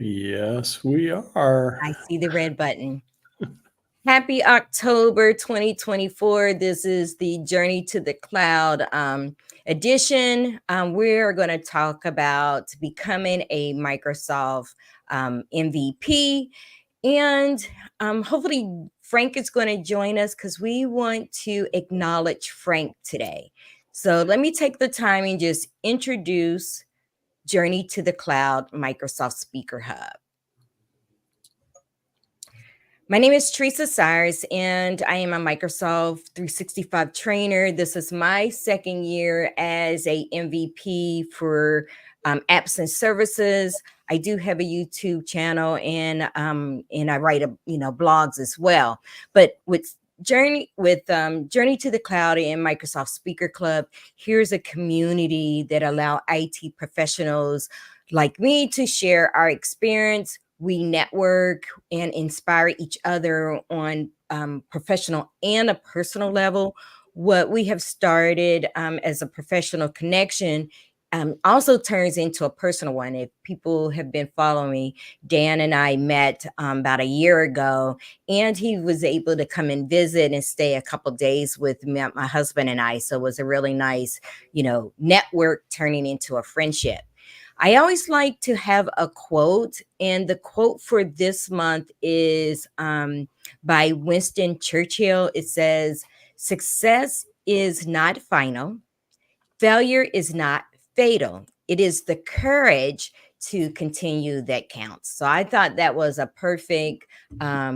Yes, we are. I see the red button. Happy October 2024. This is the Journey to the Cloud edition. We're going to talk about becoming a Microsoft MVP. And hopefully, Frank is going to join us because we want to acknowledge Frank today. So let me take the time and just introduce Journey to the Cloud Microsoft Speaker Hub. My name is Teresa Sires, and I am a Microsoft 365 trainer. This is my second year as a MVP for apps and services. I do have a YouTube channel, and I write blogs as well. But with Journey to the Cloud and Microsoft Speaker Club, here's a community that allow IT professionals like me to share our experience. We network and inspire each other on professional and a personal level. What we have started as a professional connection also turns into a personal one. If people have been following me, Dan and I met about a year ago, and he was able to come and visit and stay a couple days with me, my husband and I. So it was a really nice, network turning into a friendship. I always like to have a quote, and the quote for this month is by Winston Churchill. It says, "Success is not final, failure is not fatal. It is the courage to continue that counts." So I thought that was a perfect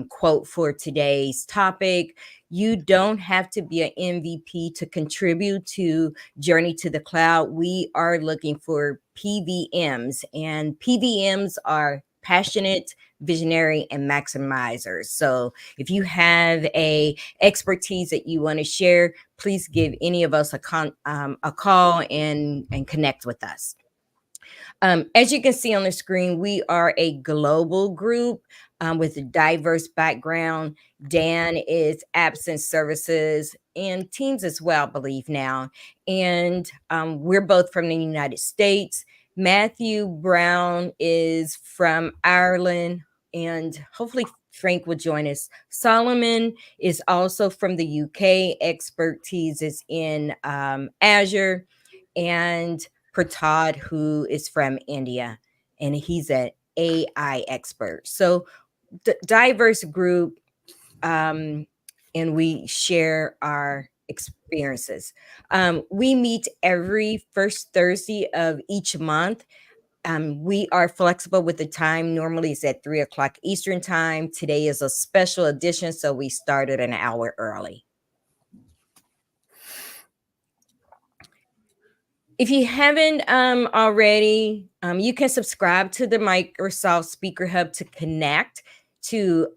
quote for today's topic. You don't have to be an MVP to contribute to Journey to the Cloud. We are looking for PVMs, and PVMs are passionate, visionary, and maximizers. So if you have a expertise that you want to share, please give any of us a call and connect with us. As you can see on the screen, we are a global group with a diverse background. Dan is apps and services and teams as well, I believe now. And we're both from the United States. Matthew Brown is from Ireland, and hopefully Frank will join us. Solomon is also from the UK. Expertise is in Azure. And Pratad, who is from India, and he's an AI expert. So diverse group, and we share our experiences. We meet every first Thursday of each month. We are flexible with the time. Normally it's at 3:00 Eastern time. Today is a special edition, so we started an hour early. If you haven't already, you can subscribe to the Microsoft Speaker Hub to connect to,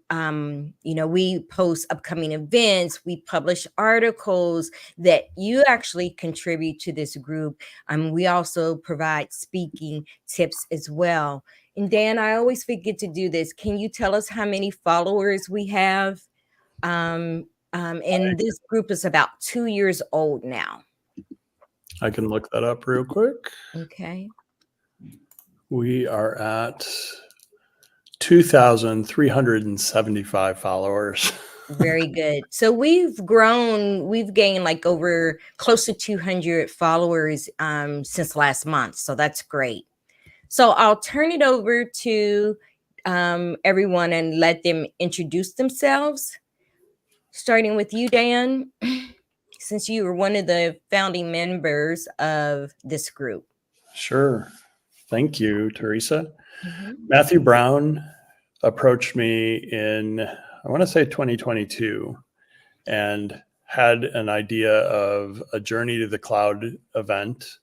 we post upcoming events, we publish articles that you actually contribute to this group. We also provide speaking tips as well. And Dan, I always forget to do this. Can you tell us how many followers we have? And this group is about 2 years old now. I can look that up real quick. Okay. We are at 2,375 followers. Very good. So we've gained like over close to 200 followers since last month. So that's great. So I'll turn it over to everyone and let them introduce themselves. Starting with you, Dan, since you were one of the founding members of this group. Sure. Thank you, Teresa. Matthew Brown approached me in, I want to say 2022, and had an idea of a Journey to the Cloud event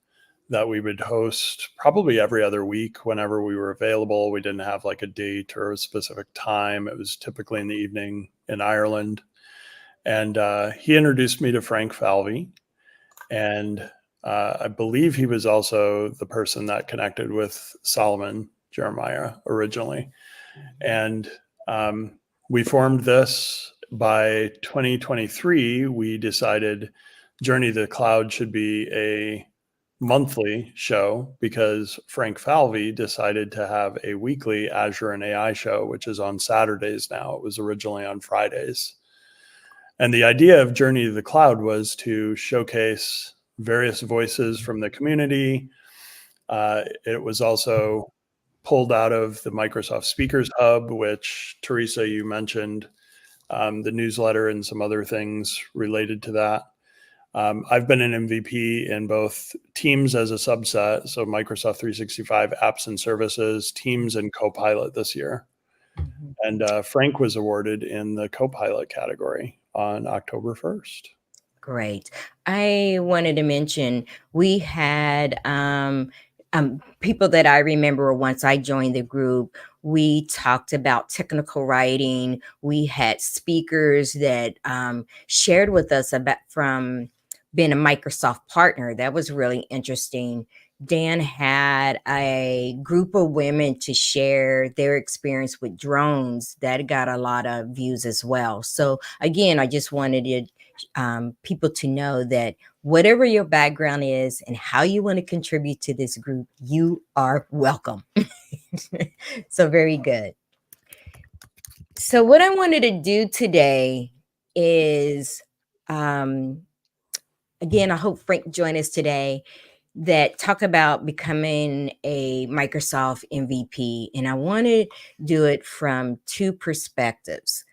that we would host probably every other week whenever we were available. We didn't have like a date or a specific time. It was typically in the evening in Ireland. And he introduced me to Frank Falvey. And I believe he was also the person that connected with Solomon Jeremiah originally. And we formed this. By 2023, we decided Journey to the Cloud should be a monthly show because Frank Falvey decided to have a weekly Azure and AI show, which is on Saturdays now. It was originally on Fridays. And the idea of Journey to the Cloud was to showcase various voices from the community. It was also pulled out of the Microsoft Speakers Hub, which Teresa, you mentioned, the newsletter and some other things related to that. I've been an MVP in both Teams as a subset, so Microsoft 365 apps and services, Teams and Copilot this year. Mm-hmm. And Frank was awarded in the Copilot category on October 1st. Great. I wanted to mention we had people that I remember once I joined the group. We talked about technical writing. We had speakers that shared with us about from being a Microsoft partner. That was really interesting. Dan had a group of women to share their experience with drones that got a lot of views as well. So again, I just wanted people to know that whatever your background is and how you want to contribute to this group, you are welcome. So very good. So what I wanted to do today is, again, I hope Frank join us today, that talk about becoming a Microsoft MVP. And I want to do it from two perspectives.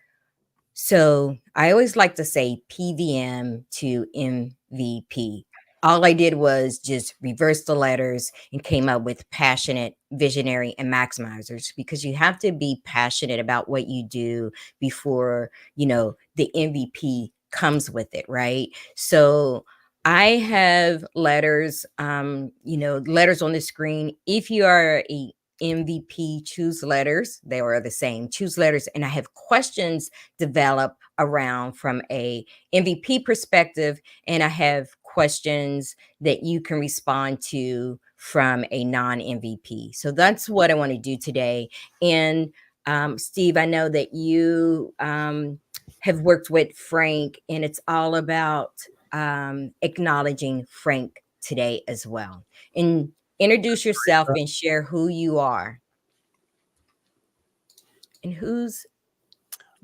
So I always like to say PVM to MVP. All I did was just reverse the letters and came up with passionate, visionary, and maximizers, because you have to be passionate about what you do before, the MVP comes with it, right? So I have letters, letters on the screen. If you are a MVP, choose letters. They are the same. Choose letters. And I have questions develop around from a MVP perspective, and I have questions that you can respond to from a non-MVP. So that's what I want to do today. And Steve, I know that you have worked with Frank, and it's all about acknowledging Frank today as well. And introduce yourself and share who you are. And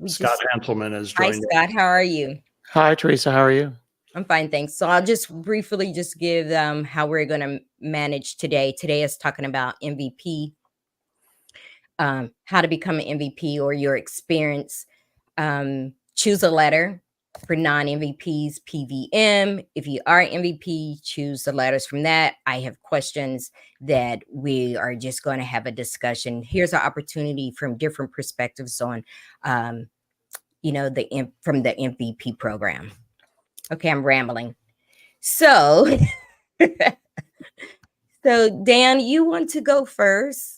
Scott Hanselman has Hi, joined. Scott. How are you? Hi, Teresa. How are you? I'm fine, thanks. So I'll just briefly just give how we're going to manage today. Today is talking about MVP, how to become an MVP or your experience. Choose a letter. For non-MVPs, PVM. If you are MVP, choose the letters from that. I have questions that we are just going to have a discussion. Here's an opportunity from different perspectives on, from the MVP program. Okay, I'm rambling. So, so Dan, you want to go first?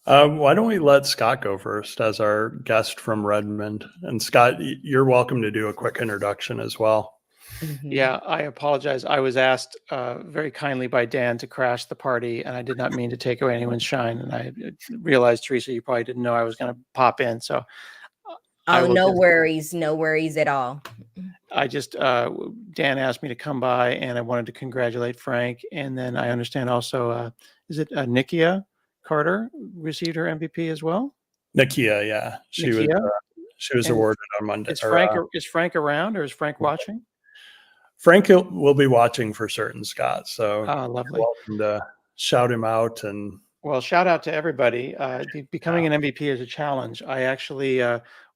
Why don't we let Scott go first as our guest from Redmond? And Scott, you're welcome to do a quick introduction as well. Mm-hmm. Yeah, I apologize. I was asked very kindly by Dan to crash the party, and I did not mean to take away anyone's shine. And I realized, Teresa, you probably didn't know I was going to pop in. So, no worries at all. I just Dan asked me to come by, and I wanted to congratulate Frank. And then I understand also, is it Nikia Carter received her MVP as well? Nikia, yeah, she was awarded on Monday. Is Frank around, or is Frank watching? Frank will be watching for certain, Scott. So lovely. Welcome to shout him out. And well, shout out to everybody. Becoming an MVP is a challenge. I actually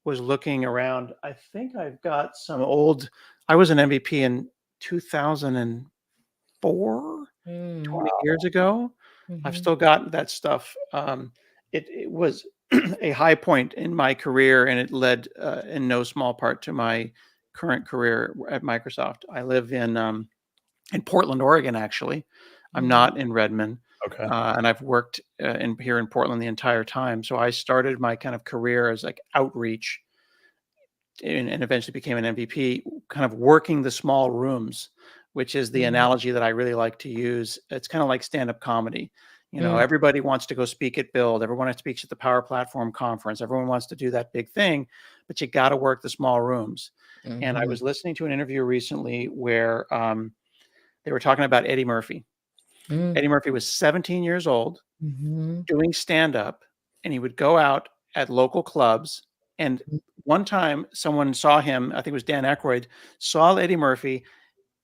was looking around. I think I've got some old. I was an MVP in 2004, 20 years ago. Mm-hmm. I've still got that stuff. It was a high point in my career, and it led in no small part to my current career at Microsoft. I live in Portland, Oregon, actually. I'm not in Redmond. Okay. And I've worked here in Portland the entire time. So I started my kind of career as like outreach and eventually became an MVP, kind of working the small rooms, which is the analogy that I really like to use. It's kind of like stand-up comedy. Everybody wants to go speak at Build. Everyone speaks at the Power Platform Conference. Everyone wants to do that big thing, but you got to work the small rooms. And I was listening to an interview recently where They were talking about Eddie Murphy. Eddie Murphy was 17 years old, doing stand-up, and he would go out at local clubs. And one time someone saw him, I think it was Dan Aykroyd, saw Eddie Murphy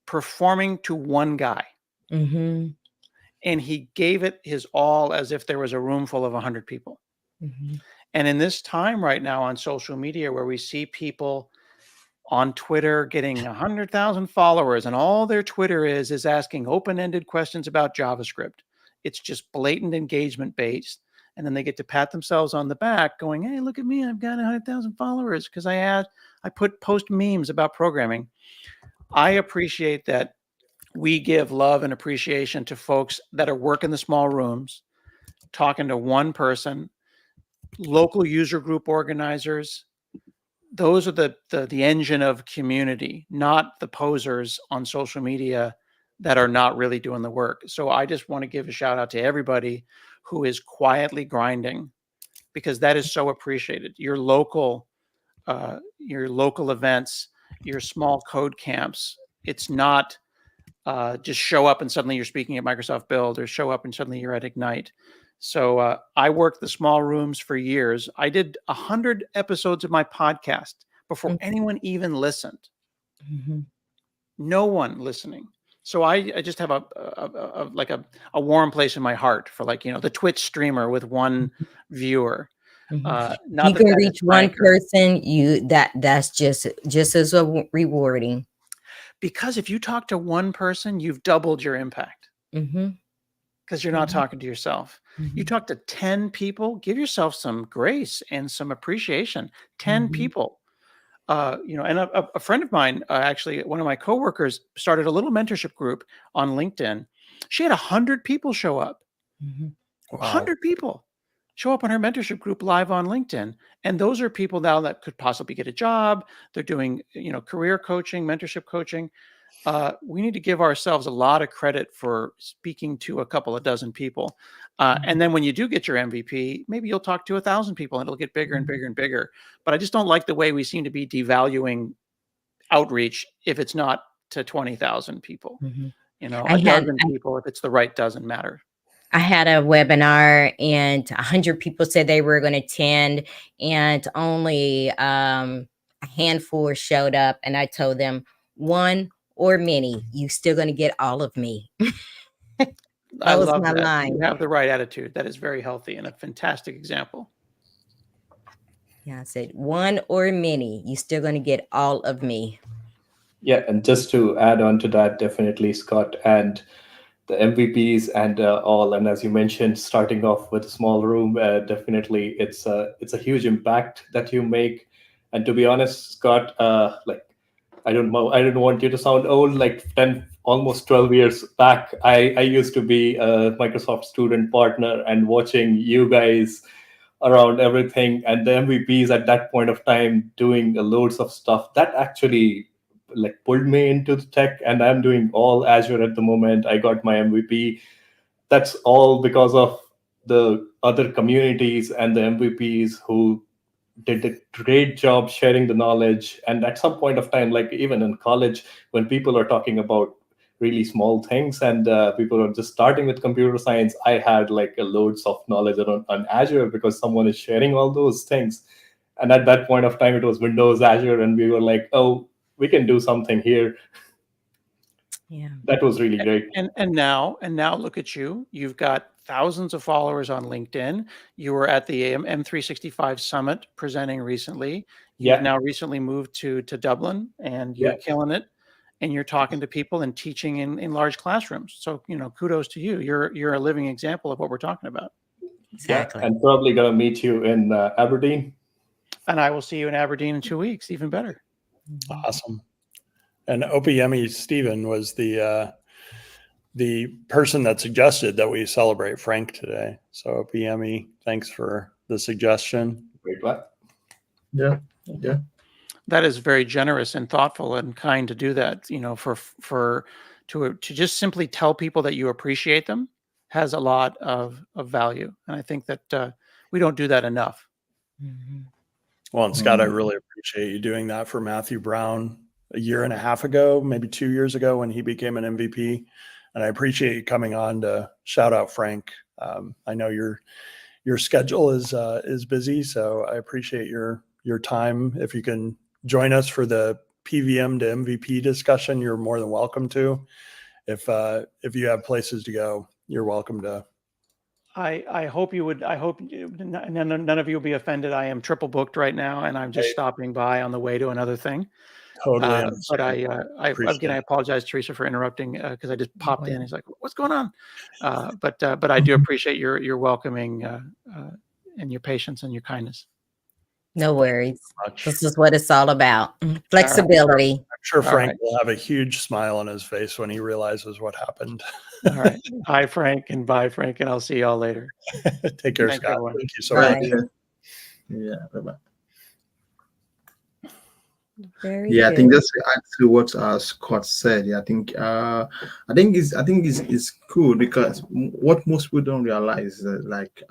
performing to one guy. And he gave it his all as if there was a room full of 100 people. And in this time right now on social media where we see people on Twitter getting 100,000 followers and all their Twitter is asking open-ended questions about JavaScript. It's just blatant engagement based. And then they get to pat themselves on the back going, hey, look at me. I've got 100,000 followers because I post memes about programming. I appreciate that we give love and appreciation to folks that are working the small rooms, talking to one person, local user group organizers. Those are the engine of community, not the posers on social media that are not really doing the work. So I just want to give a shout out to everybody who is quietly grinding, because that is so appreciated. Your local events, your small code camps. It's not just show up and suddenly you're speaking at Microsoft Build, or show up and suddenly you're at Ignite. So I worked the small rooms for years. I did 100 episodes of my podcast before anyone even listened. No one listening. So I just have a warm place in my heart for, like, the Twitch streamer with one viewer. Not you can reach one person, that's just as rewarding. Because if you talk to one person, you've doubled your impact. Because you're not talking to yourself. You talk to 10 people, give yourself some grace and some appreciation. 10 people. And a friend of mine, actually, one of my coworkers, started a little mentorship group on LinkedIn. She had 100 people show up. 100 people show up on her mentorship group live on LinkedIn. And those are people now that could possibly get a job. They're doing, career coaching, mentorship coaching. We need to give ourselves a lot of credit for speaking to a couple of dozen people. And then when you do get your MVP, maybe you'll talk to 1,000 people and it'll get bigger and bigger and bigger. But I just don't like the way we seem to be devaluing outreach if it's not to 20,000 people. A dozen people, if it's the right dozen, matter. I had a webinar and 100 people said they were going to attend, and only a handful showed up. And I told them, one or many, you still going to get all of me. I love that. Line. You have the right attitude. That is very healthy and a fantastic example. Yeah, I said one or many, you still going to get all of me. Yeah, and just to add on to that, definitely, Scott, and the MVPs and all, and as you mentioned, starting off with a small room, definitely it's a huge impact that you make. And to be honest, Scott, I don't want you to sound old. Like 10, almost 12 years back, I used to be a Microsoft student partner and watching you guys around everything, and the MVPs at that point of time doing loads of stuff that actually pulled me into the tech, and I'm doing all Azure at the moment. I got my MVP. That's all because of the other communities and the MVPs who did a great job sharing the knowledge. And at some point of time, like even in college, when people are talking about really small things and people are just starting with computer science, I had loads of knowledge on Azure because someone is sharing all those things. And at that point of time, it was Windows, Azure, and we were like, oh, we can do something here. Yeah, that was really great. And now look at you. You've got thousands of followers on LinkedIn. You were at the M365 Summit presenting recently. You've now recently moved to Dublin, and you're killing it. And you're talking to people and teaching in large classrooms. So, kudos to you. You're a living example of what we're talking about. Exactly. Yeah, and probably gonna meet you in Aberdeen. And I will see you in Aberdeen in 2 weeks. Even better. Awesome. And OPME Stephen was the person that suggested that we celebrate Frank today. So OPME, thanks for the suggestion. Great one. Yeah. That is very generous and thoughtful and kind to do that. To just simply tell people that you appreciate them has a lot of value. And I think that we don't do that enough. Well, and Scott, I really appreciate you doing that for Matthew Brown. a year and a half ago, maybe 2 years ago, when he became an MVP. And I appreciate you coming on to shout out Frank. I know your schedule is busy, so I appreciate your time. If you can join us for the PVM to MVP discussion, you're more than welcome to. If you have places to go, you're welcome to. I hope you would. I hope none of you will be offended. I am triple booked right now, and I'm just stopping by on the way to another thing. Totally But understand. I Appreciate again, I it. apologize, Teresa, for interrupting because I just popped in. He's like, "What's going on?" But I do appreciate your welcoming and your patience and your kindness. No worries. Much. This is what it's all about. All right. Flexibility. I'm sure All Frank right. will have a huge smile on his face when he realizes what happened. All right. Hi, Frank, and bye, Frank, and I'll see y'all later. Take care, Thanks, Scott. everyone. Thank you so Bye. much. Yeah, bye-bye. Very Yeah, I good. think just to add to what Scott said. Yeah, I think it's cool because what most people don't realize is that like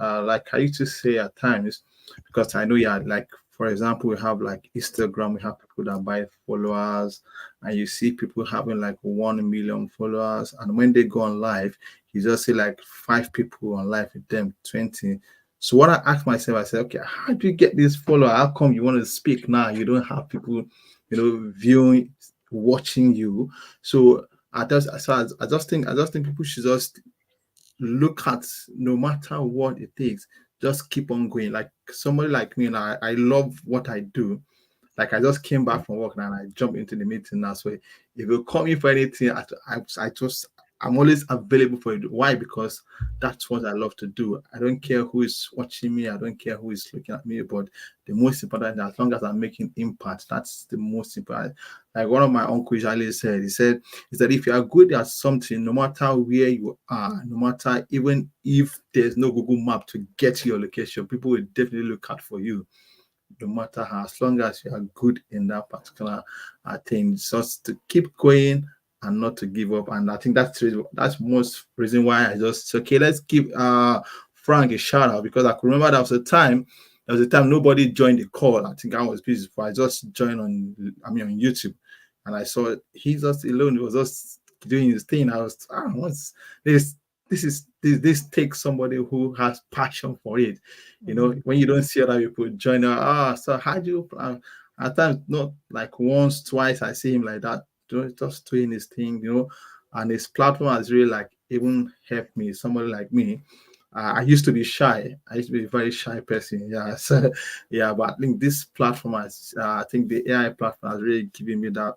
I used to say at times, because I know, yeah, like for example, we have like Instagram, we have people that buy followers, and you see people having like 1 million followers, and when they go on live, you just see like 5 people on live with them, 20. So what I asked myself, I said, okay, how do you get this follower? How come you want to speak now? You don't have people, viewing, watching you. So I just think people should just look at, no matter what it takes, just keep on going. Like somebody like me, and I love what I do. Like I just came back from work and I jump into the meeting now. So if you call me for anything, I'm always available for you. Why? Because that's what I love to do. I don't care who is watching me. I don't care who is looking at me. But the most important, as long as I'm making impact, that's the most important. Like one of my uncles usually said, he said if you are good at something, no matter where you are, no matter even if there's no Google map to get to your location, people will definitely look out for you. No matter how, as long as you are good in that particular thing, just to keep going and not to give up. And I think that's most reason why I just okay, let's give Frank a shout out, because I could remember there was a time nobody joined the call. I think I was busy, but I just joined on YouTube, and I saw he just alone. He was just doing his thing. I was what's this? This takes somebody who has passion for it. When you don't see other people join, so how do you at times, not like once, twice, I see him like that, just doing his thing, and his platform has really like even helped me. Somebody like me, I used to be shy. I used to be a very shy person. Yeah, so yeah, but I think this platform has, I think the AI platform has really given me that,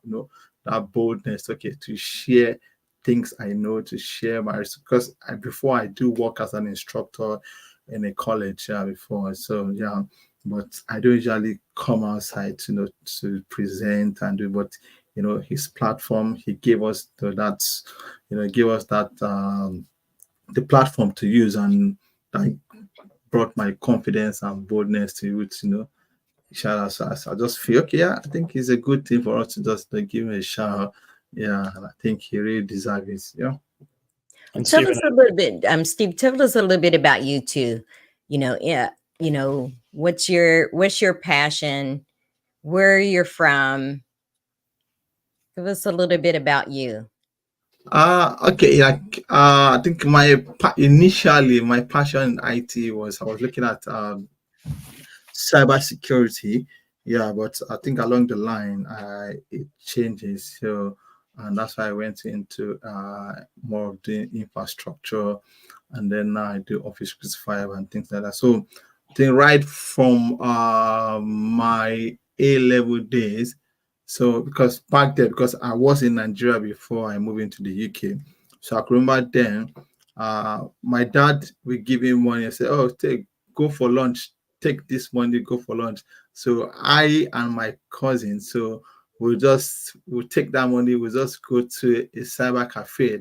that boldness, okay, to share things I know, to share my, because before I do work as an instructor in a college before, so yeah, but I don't usually come outside to present and do. But his platform, he gave us the platform to use, and that brought my confidence and boldness to it. Shout out. So I just feel okay. Yeah, I think it's a good thing for us to just give him a shout out. Yeah, and I think he really deserves it. Yeah. And Tell Stephen, us a little bit, Steve. Tell us a little bit about you too. What's your passion? Where you're from? Give us a little bit about you. Okay. Like I think initially my passion in IT was, I was looking at cybersecurity. Yeah, but I think along the line it changes. So, and that's why I went into more of the infrastructure, and then now I do Office 365 and things like that. So I think right from my A-level days, so because back then, because I was in Nigeria before I moved into the UK, so I can remember then my dad would give me money and say, oh, go for lunch, take this money, go for lunch. So I and my cousin, so we'll take that money, we'll just go to a cyber cafe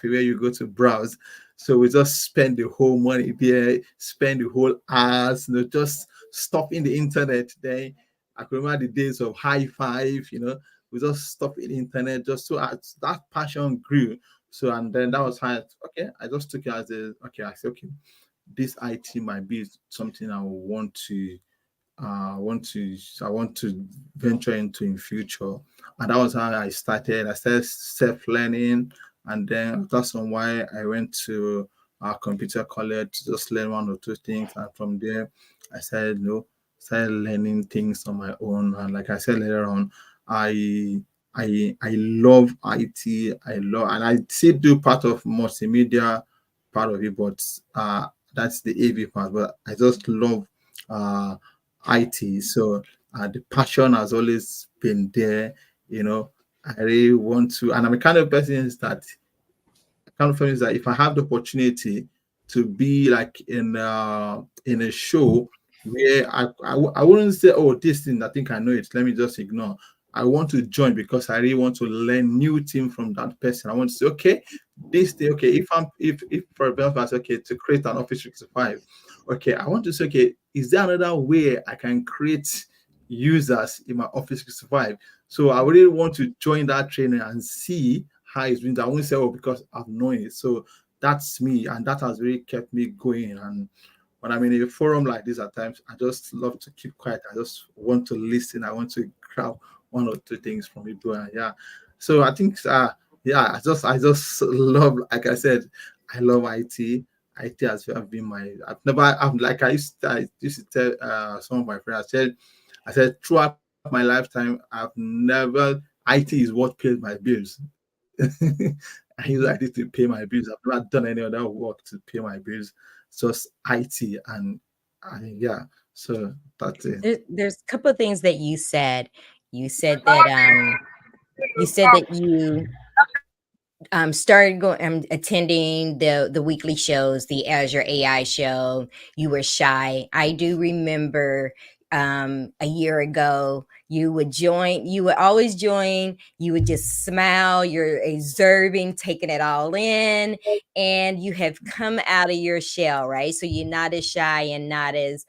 where you go to browse. So we just spend the whole money there, spend the whole hours, just stuff in the internet. Then I can remember the days of high five, we just stuff in the internet just so that passion grew. So, and then that was how I just took it as I said, okay, this IT might be something I want to I want to venture into in future. And that was how I started. I started self-learning, and then after some while I went to computer college to just learn one or two things. And from there I started, started learning things on my own. And like I said later on, I love IT. I love, and I still do part of multimedia part of it, but that's the AV part. But I just love IT. So the passion has always been there. I really want to, and I'm a kind of person that if I have the opportunity to be like in a show where I wouldn't say, oh, this thing, I think I know it, let me just ignore. I want to join because I really want to learn new thing from that person. I want to say, okay, this thing, okay, if for example I say, okay, to create an Office 365, okay, I want to say, okay, is there another way I can create users in my Office 365? So I really want to join that training and see how it's been. I won't say, oh, because I've known it. So that's me, and that has really kept me going. And when I'm in a forum like this, at times I just love to keep quiet. I just want to listen. I want to grab one or two things from people. And yeah, so I think I just love, like I said, I love IT. IT has been my, I'm like I used to tell some of my friends. I said throughout my lifetime, I've never, IT is what pays my bills. I use IT to pay my bills. I've not done any other work to pay my bills. It's just IT, and yeah. So that's it. There's a couple of things that you said. You said that you started going attending the weekly shows, the Azure AI show. You were shy. I do remember a year ago you would always join, you would just smile, you're observing, taking it all in, and you have come out of your shell, right? So you're not as shy and not as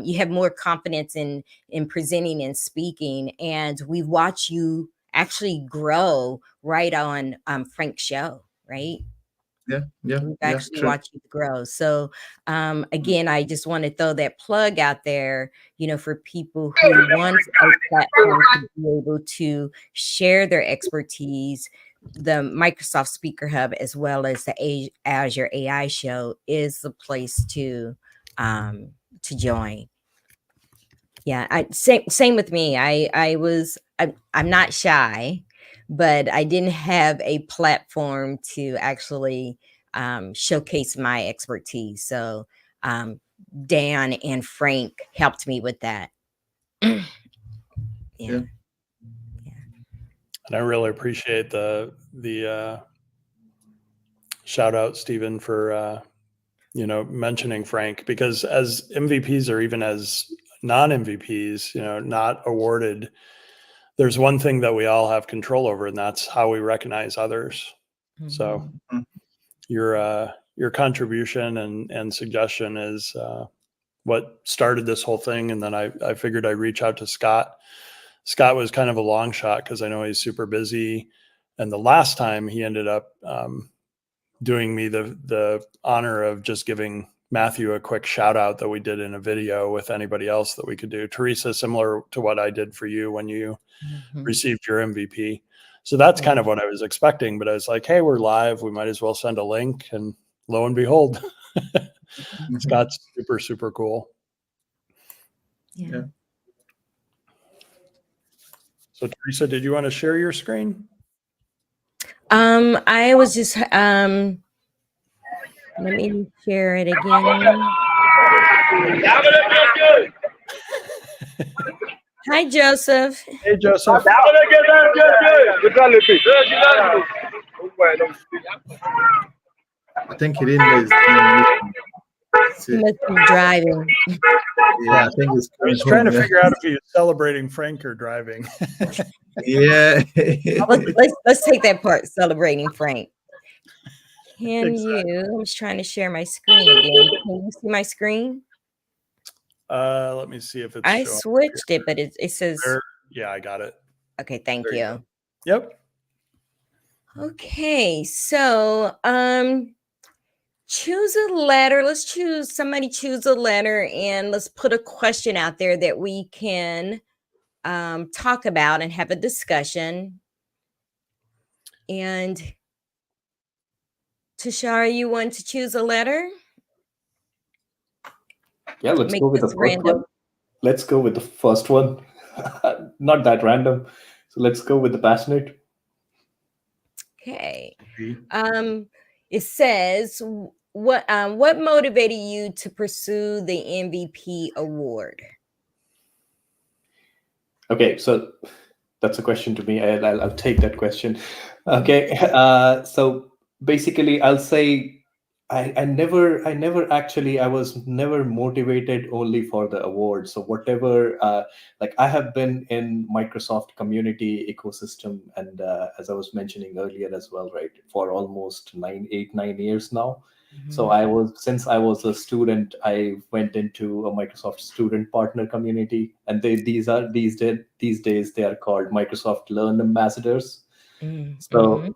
you have more confidence in presenting and speaking, and we've watched you actually grow right on Frank's show, right? We've actually True. watched you grow. So again, I just want to throw that plug out there, for people who want a platform to be able to share their expertise. The Microsoft Speaker Hub, as well as the Azure AI show, is the place to join. Yeah, same with me. I'm not shy, but I didn't have a platform to actually showcase my expertise. So Dan and Frank helped me with that. Yeah. Yeah. And I really appreciate the shout out, Stephen, for mentioning Frank, because as MVPs or even as non-MVPs, not awarded, there's one thing that we all have control over, and that's how we recognize others. Mm-hmm. So your contribution and suggestion is what started this whole thing. And then I figured I'd reach out to Scott. Scott was kind of a long shot because I know he's super busy. And the last time he ended up doing me the honor of just giving Matthew a quick shout out that we did in a video with anybody else that we could do. Teresa, similar to what I did for you when you received your MVP. So that's kind of what I was expecting, but I was like, hey, we're live. We might as well send a link. And lo and behold, Scott's super, super cool. Yeah. So Teresa, did you want to share your screen? I was just let me share it again. Hi, Joseph. Hey, Joseph. I think he didn't. He must be driving. Yeah, I think he's. I was trying to figure out if he was celebrating Frank or driving. Yeah. let's take that part, celebrating Frank. Can Exactly. you? I was trying to share my screen again. Can you see my screen? Let me see if it's. I switched it, but it says. Yeah, I got it. Okay, thank you. Yep. Okay, so choose a letter. Let's choose a letter, and let's put a question out there that we can talk about and have a discussion. And Tashara, you want to choose a letter? Yeah, let's Make go with the this first random. one. Let's go with the first one. Not that random. So let's go with the passionate. Okay. It says, what motivated you to pursue the MVP award? Okay, so that's a question to me. I'll take that question. Okay, so basically, I'll say I never actually, I was never motivated only for the award. So whatever, like I have been in Microsoft community ecosystem, and as I was mentioning earlier as well, right, for almost 9 8 9 years now. So since I was a student, I went into a Microsoft student partner community, and these days they are called Microsoft Learn Ambassadors. Mm-hmm. So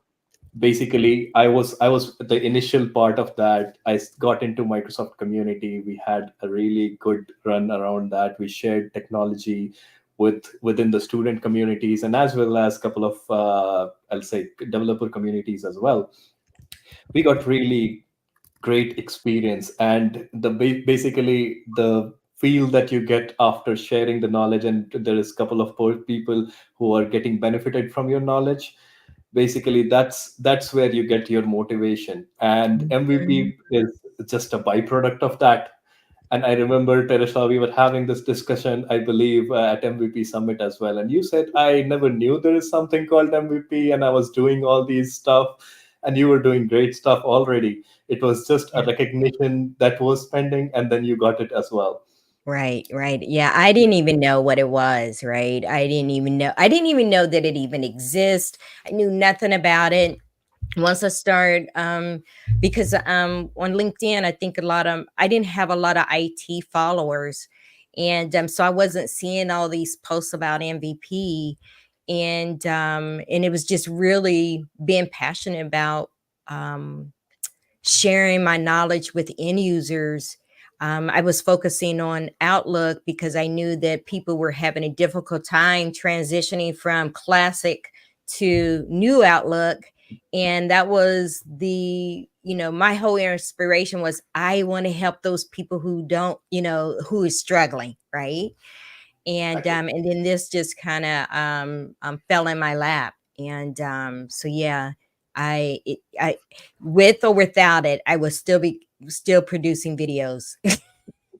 basically, I was the initial part of that. Got into Microsoft community. We had a really good run around that. We shared technology within the student communities, and as well as a couple of I'll say developer communities as well. We got really great experience, and basically the feel that you get after sharing the knowledge, and there is a couple of people who are getting benefited from your knowledge. Basically, that's where you get your motivation, and MVP is just a byproduct of that. And I remember, Teresa, we were having this discussion, I believe, at MVP Summit as well. And you said, I never knew there is something called MVP, and I was doing all these stuff, and you were doing great stuff already. It was just a recognition that was pending, and then you got it as well. Right, right. Yeah, I didn't even know what it was, right? I didn't even know that it even exists. I knew nothing about it. Once I started, because on LinkedIn, I think I didn't have a lot of IT followers, and so I wasn't seeing all these posts about MVP, and it was just really being passionate about sharing my knowledge with end users. I was focusing on Outlook because I knew that people were having a difficult time transitioning from classic to new Outlook. And that was my whole inspiration was I want to help those people who don't, who is struggling, right? And then this just kind of fell in my lap. And so yeah, I with or without it, I would still producing videos.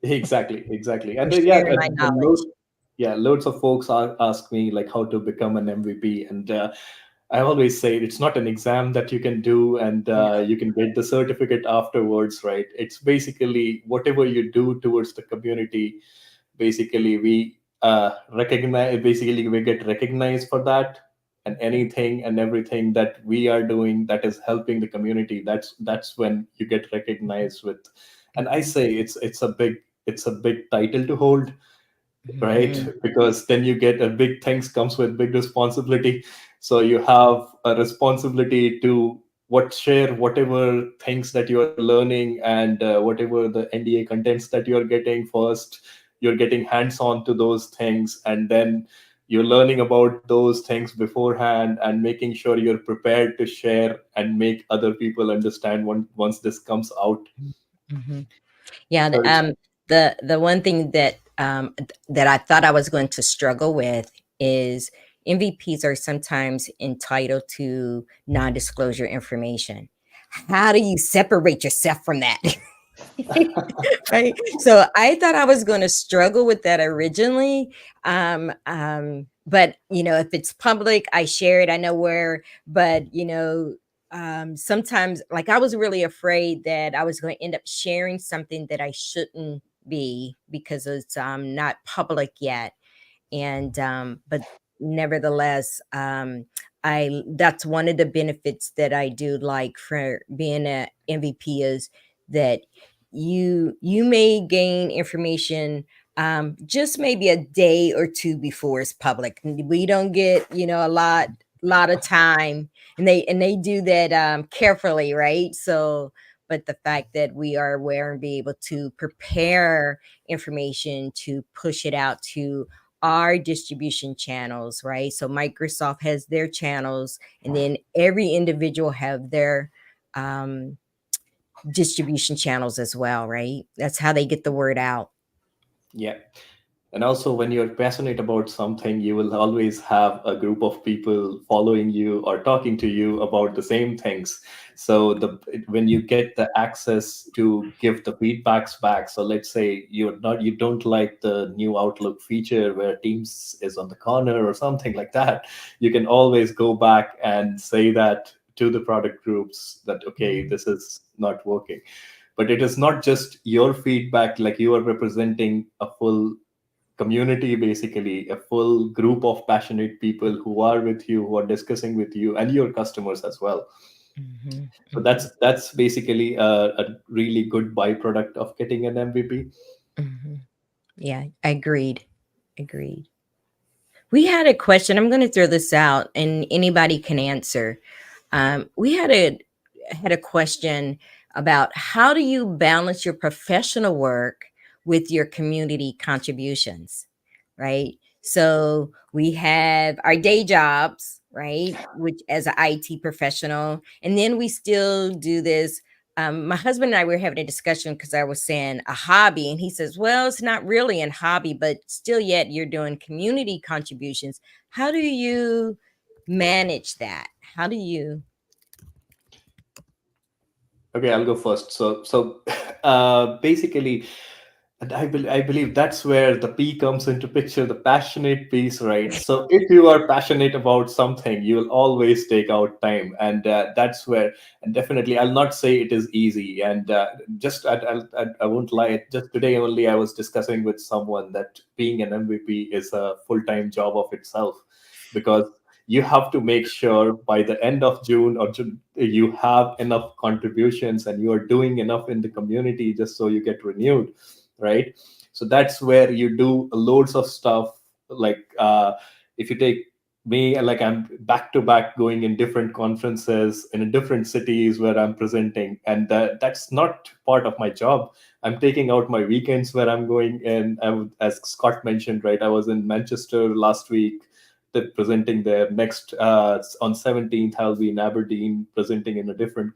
Exactly. Or And yeah, sharing my knowledge. yeah, loads of folks ask me like how to become an MVP, and I always say it's not an exam that you can do, and you can get the certificate afterwards, right? It's basically whatever you do towards the community. Basically, we get recognized for that, and anything and everything that we are doing that is helping the community. That's when you get recognized with. And I say it's a big title to hold, right? Mhm. Because then you get a big things comes with big responsibility. So you have a responsibility to share whatever things that you are learning, and whatever the NDA contents that you are getting. First, you're getting hands on to those things, and then you're learning about those things beforehand, and making sure you're prepared to share and make other people understand once this comes out. Mhm. Yeah, So it's the one thing that I thought I was going to struggle with is MVPs are sometimes entitled to non-disclosure information. How do you separate yourself from that? Right. So I thought I was going to struggle with that originally. But if it's public, I share it. I know where, but sometimes like I was really afraid that I was going to end up sharing something that I shouldn't be because it's not public yet. And but nevertheless, I that's one of the benefits that I do like for being a MVP is that you may gain information just maybe a day or two before it's public. We don't get a lot of time, and they do that carefully, right? So but the fact that we are aware and be able to prepare information to push it out to our distribution channels, right? So Microsoft has their channels, and then every individual have their distribution channels as well, right? That's how they get the word out. Yeah. And also, when you're passionate about something, you will always have a group of people following you or talking to you about the same things. So when you get the access to give the feedbacks back, so let's say you don't like the new Outlook feature where Teams is on the corner or something like that, you can always go back and say that to the product groups that, okay, this is not working. But it is not just your feedback, like you are representing a full community, basically a full group of passionate people who are with you, who are discussing with you, and your customers as well. So that's basically a really good byproduct of getting an MVP. Yeah, agreed. We had a question. I'm going to throw this out, and anybody can answer. We had a question about how do you balance your professional work with your community contributions, right? So we have our day jobs, right, which as an IT professional, and then we still do this. My husband and I were having a discussion because I was saying a hobby, and he says, well, it's not really a hobby, but still yet you're doing community contributions. How do you manage that? How do you? Okay, I'll go first. So basically, and I believe that's where the P comes into picture, the passionate piece, right? So if you are passionate about something, you'll always take out time, and that's where. And definitely, I'll not say it is easy. And just I won't lie. Just today only, I was discussing with someone that being an MVP is a full-time job of itself, because you have to make sure by the end of June or June, you have enough contributions and you are doing enough in the community just so you get renewed, right? So that's where you do loads of stuff. Like if you take me, like I'm back to back going in different conferences in different cities where I'm presenting, and that's not part of my job. I'm taking out my weekends where I'm going, and as Scott mentioned, right, I was in Manchester last week presenting there. Next on 17th, I'll be in Aberdeen presenting in a different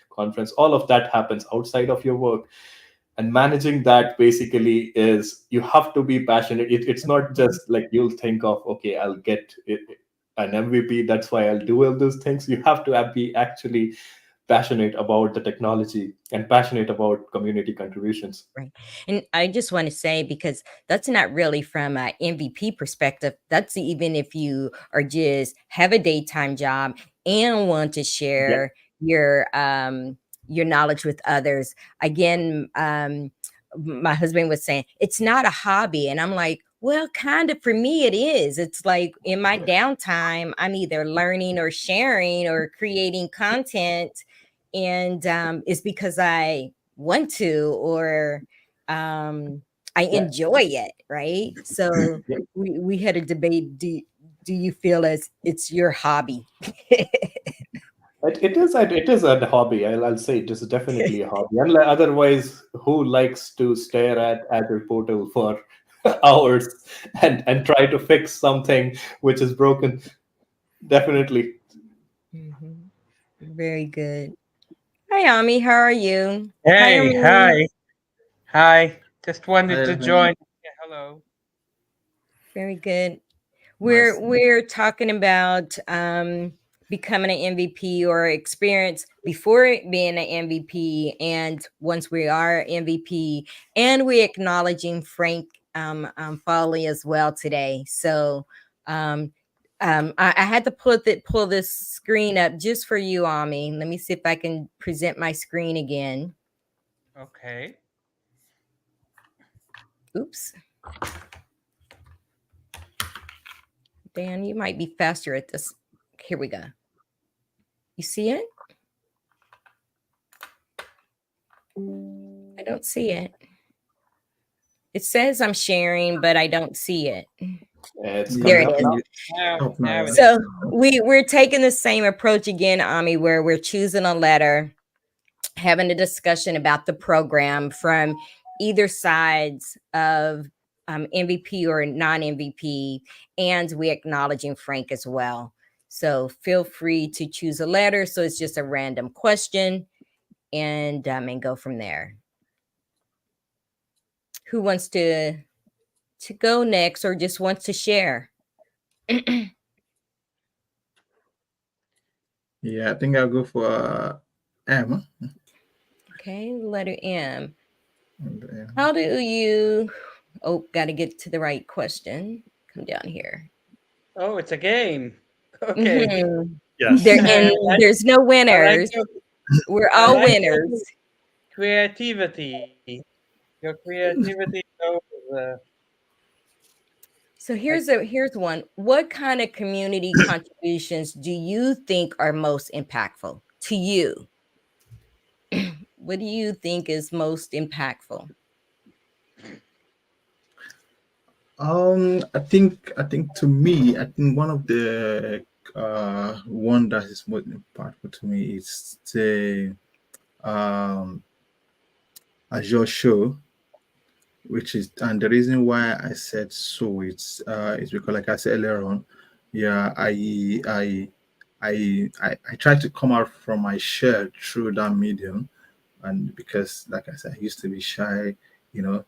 conference. All of that happens outside of your work, and managing that basically is you have to be passionate. It's not just like you'll think of, okay, I'll get an MVP, that's why I'll do all those things. You have to be actually passionate about the technology and passionate about community contributions. Right. And I just want to say, because that's not really from an MVP perspective. That's even if you are just have a daytime job and want to Yeah. share your knowledge with others. Again, my husband was saying it's not a hobby. And I'm like, well, kind of for me, it is. It's like in my downtime, I'm either learning or sharing or creating content. And it's because I want to, or I Yeah. enjoy it, right? So Yeah. we had a debate. Do you feel as it's your hobby? It is a hobby. I'll say it is definitely a hobby. Otherwise, who likes to stare at Azure portal for hours and try to fix something which is broken? Definitely. Very good. Hi, Ami. How are you? Hi, Hey, Ami. hi. Just wanted to Hi. join. Yeah, hello. Very good. Nice. We're talking about becoming an MVP or experience before being an MVP, and once we are MVP, and we're acknowledging Frank Falvey as well today. So I had to pull this screen up just for you, Ami. Let me see if I can present my screen again. Okay. Oops. Dan, you might be faster at this. Here we go. You see it? I don't see it. It says I'm sharing, but I don't see it. It's There coming it up is. now. Up now. So we're taking the same approach again, Ami, where we're choosing a letter having a discussion about the program from either sides of MVP or non-MVP, and we acknowledging Frank as well. So feel free to choose a letter. So it's just a random question, and go from there. Who wants to go next, or just wants to share? Yeah, I think I'll go for M. Okay, letter M. And, How do you? Oh, got to get to the right question. Come down here. Oh, it's a game. Okay. Mhm. Yes. There's no I like winners. your, We're I all like your winners. creativity. Your creativity shows. So here's one. What kind of community contributions do you think are most impactful to you? What do you think is most impactful? I think to me, I think one of the one that is most impactful to me is the um Azure show, which is, and the reason why I said so, it's because, like I said earlier on, yeah, I try to come out from my shell through that medium, and because, like I said, I used to be shy, you know,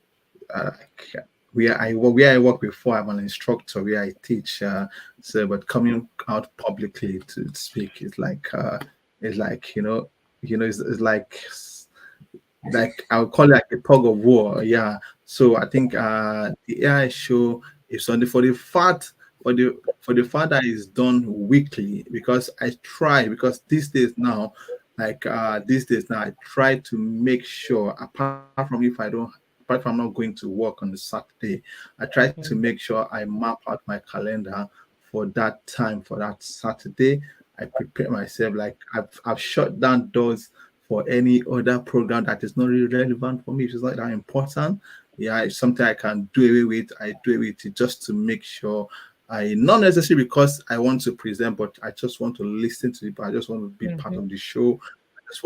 like, where I work before, I'm an instructor where I teach. So, but coming out publicly to speak is like it's like I'll call it like a tug of war. Yeah. So I think the AI show is on the for the fact for the fact that it's done weekly, because I try, because these days now I try to make sure, apart from not going to work on the Saturday, I try to make sure I map out my calendar for that time, for that Saturday. I prepare myself, like I've shut down doors for any other program that is not really relevant for me. If it's not that important, yeah, it's something I can do away with. I do away with it just to make sure not necessarily because I want to present, but I just want to listen to people. I just want to be part of the show. I just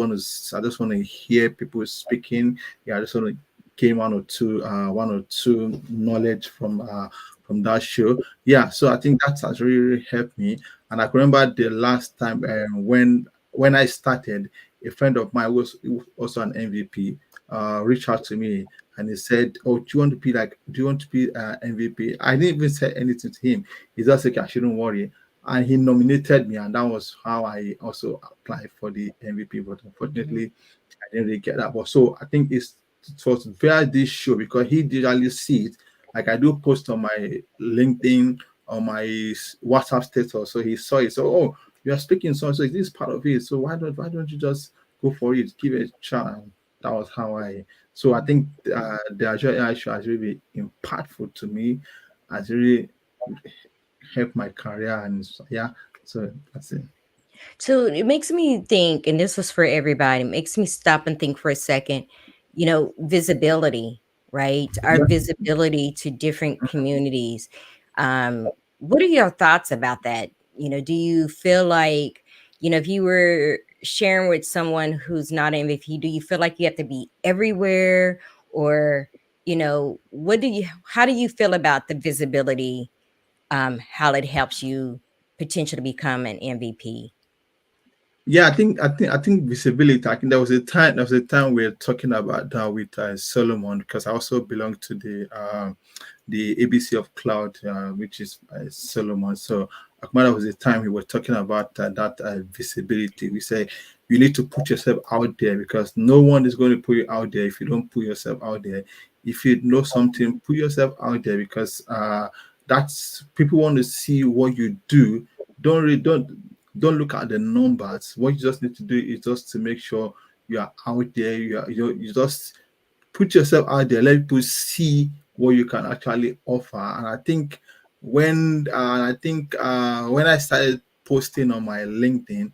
want to hear people speaking. Yeah, I just want to gain one or two knowledge from that show. Yeah, so I think that has really helped me. And I can remember the last time when I started, a friend of mine was also an MVP, reached out to me and he said, "Oh, do you want to be MVP?" I didn't even say anything to him. He just said, "I shouldn't worry." And he nominated me, and that was how I also applied for the MVP. But unfortunately, I didn't really get that. But so I think it was via this show, because he did really see it. Like, I do post on my LinkedIn, on my WhatsApp status, so he saw it. So, oh, you are speaking so this is part of it. So why don't you just go for it, give it a chance? That was how I. So I think the Azure AI show has really been impactful to me, has really helped my career, and yeah. So that's it. So it makes me think, and this was for everybody, it makes me stop and think for a second, visibility, right? Our Yeah. visibility to different communities. What are your thoughts about that? Do you feel like, if you were sharing with someone who's not an MVP, do you feel like you have to be everywhere? Or, how do you feel about the visibility, how it helps you potentially become an MVP? Yeah, I think visibility. I think there was a time we were talking about that with Solomon, because I also belong to the ABC of Cloud, which is Solomon. So there was a time we were talking about that visibility. We say you need to put yourself out there, because no one is going to put you out there if you don't put yourself out there. If you know something, put yourself out there, because that's people want to see what you do. Don't look at the numbers. What you just need to do is just to make sure you are out there. You just put yourself out there. Let people see what you can actually offer. And when I started posting on my LinkedIn,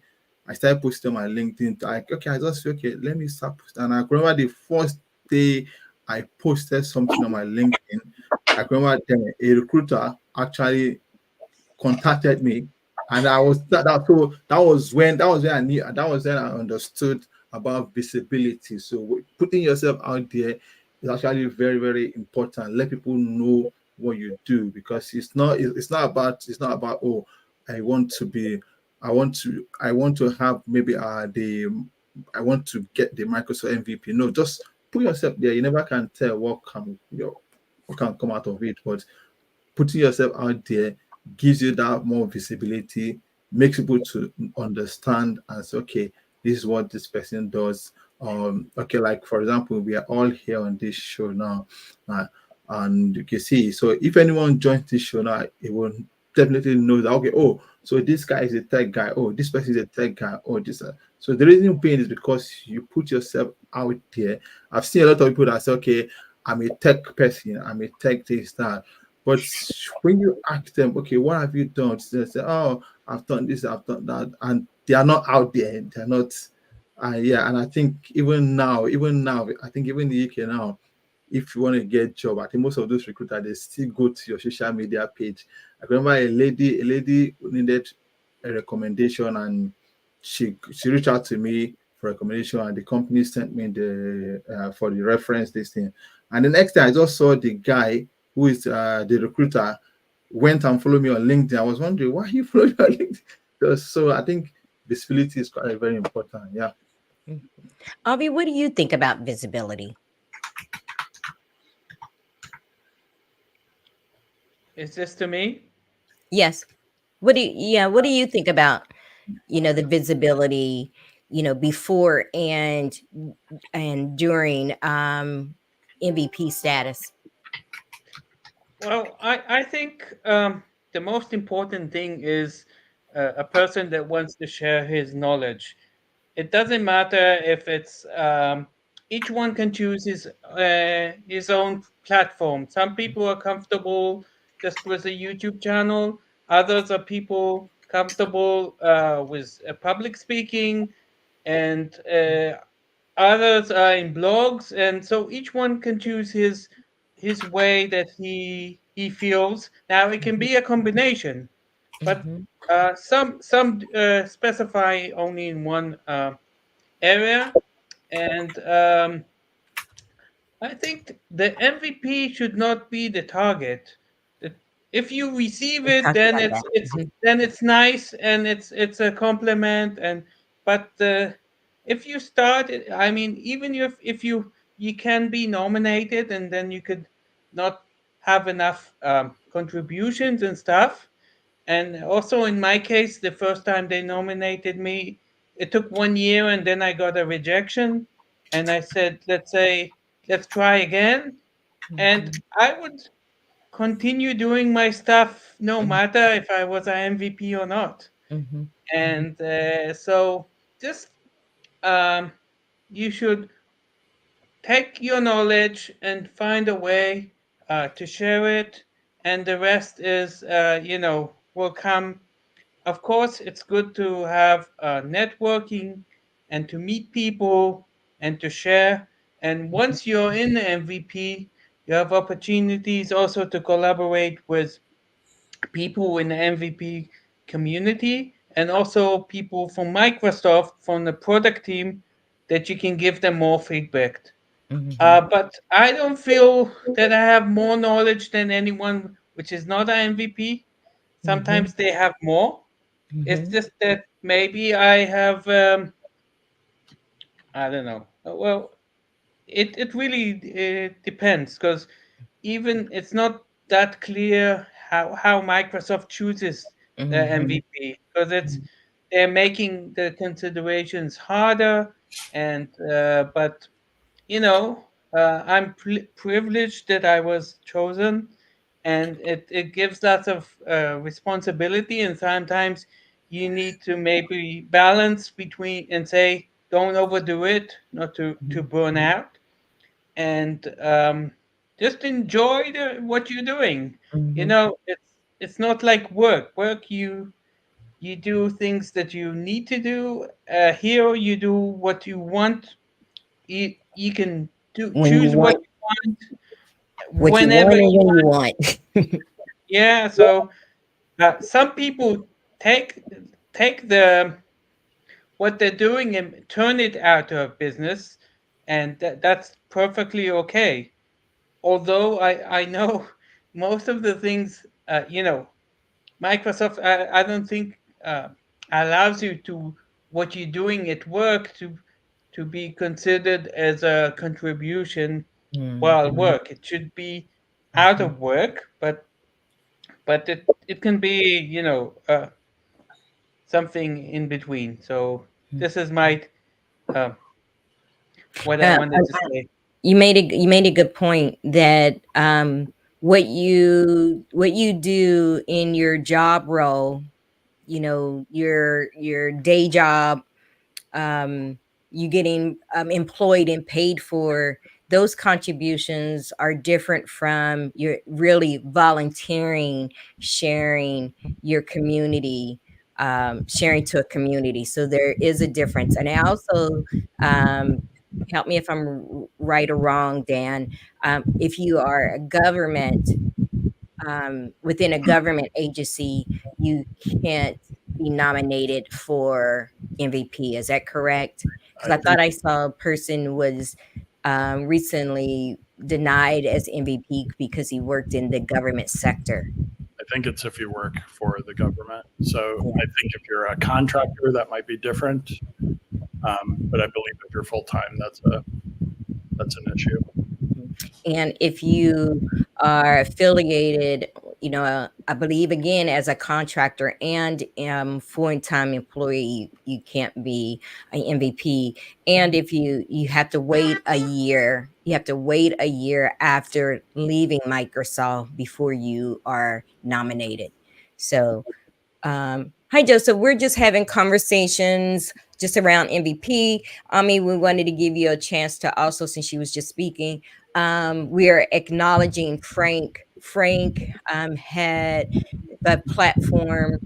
like, okay, I just okay, let me start posting. And I remember the first day I posted something on my LinkedIn, I remember a recruiter actually contacted me, and I was that, that so that was when I knew, that was when I understood about visibility. So putting yourself out there is actually very, very important. Let people know what you do, because it's not about, oh, I want to be I want to have maybe the I want to get the Microsoft MVP. No, just put yourself there. You never can tell what can come out of it, but putting yourself out there gives you that more visibility, makes people to understand and say, okay, this is what this person does. Okay, like for example, we are all here on this show now, uh, and you can see. So if anyone joins this show now, it will definitely know that, okay, oh, so this guy is a tech guy. Oh, this person is a tech guy. Oh, this. So the reason being is because you put yourself out there. I've seen a lot of people that say, okay, I'm a tech person. I'm a tech this that. But when you ask them, okay, what have you done? They say, oh, I've done this, I've done that, and they are not out there. They're not. Yeah, and I think even now, I think even in the UK now, if you want to get a job, I think most of those recruiters they still go to your social media page. I remember a lady who needed a recommendation, and she reached out to me for recommendation, and the company sent me the for the reference this thing. And the next day, I just saw the guy who is the recruiter went and followed me on LinkedIn. I was wondering why he followed me on LinkedIn. So I think visibility is quite very important. Yeah. Avi, what do you think about visibility? Is this to me? Yes. What do you think about, the visibility, before and during MVP status? Well, I think the most important thing is a person that wants to share his knowledge. It doesn't matter if it's each one can choose his own platform. Some people are comfortable just with a YouTube channel. Others are people comfortable with public speaking, and others are in blogs, and so each one can choose his way that he feels. Now it can be a combination, but Mhm. some specify only in one area, and I think the MVP should not be the target. It- If you receive We it, talked then about it's that. it's then it's nice and it's a compliment. And but if you start, I mean, even if you can be nominated and then you could not have enough contributions and stuff. And also in my case, the first time they nominated me, it took 1 year and then I got a rejection. And I said, let's try again. And Mhm. I would continue doing my stuff no Mhm. matter if I was an MVP or not. Mhm. And so just um, you should take your knowledge and find a way to share it. And the rest is, will come. Of course, it's good to have networking and to meet people and to share. And once you're in the MVP, you have opportunities also to collaborate with people in the MVP community and also people from Microsoft from the product team that you can give them more feedback. Mhm. But I don't feel that I have more knowledge than anyone which is not an MVP. Mhm. Sometimes they have more. It's Mhm. just that maybe I have, I don't know. Well, it really depends because even it's not that clear how Microsoft chooses the Mhm. MVP because it's they're making the considerations harder and but I'm privileged that I was chosen, and it gives lots of responsibility, and sometimes you need to maybe balance between and say, don't overdo it, not to burn out, and just enjoy what you're doing. You Mhm. know, it's not like work. Work you do things that you need to do. Here you do what you want. You can do When you choose what want you want what you whenever want and you when you want. want. Yeah, so some people take take the what they're doing and turn it out of business, and that's perfectly okay. Although I know most of the things, Microsoft, I don't think allows you to what you're doing at work to be considered as a contribution while Mhm. work. It should be out of work, but it can be something in between. So this is my uh, what I Uh, wanted to say. you made a good point that what you do in your job role, your day job, you getting employed and paid for, those contributions are different from your really volunteering, sharing your community, sharing to a community. So there is a difference. And I also, um, help me if I'm right or wrong, Dan, if you are a government, within a government agency, you can't be nominated for MVP. Is that correct? Because I I thought think I saw a person was recently denied as MVP because he worked in the government sector. it's if you work for the government. So Yeah. I think if you're a contractor, that might be different. But I believe if you're full time, that's an issue. And if you are affiliated, I believe again as a contractor and full-time employee, you can't be an MVP. And if you have to wait a year, after leaving Microsoft before you are nominated. So hi, Joseph. We're just having conversations just around MVP. Ami, we wanted to give you a chance to also, since she was just speaking, we are acknowledging Frank. Frank platform,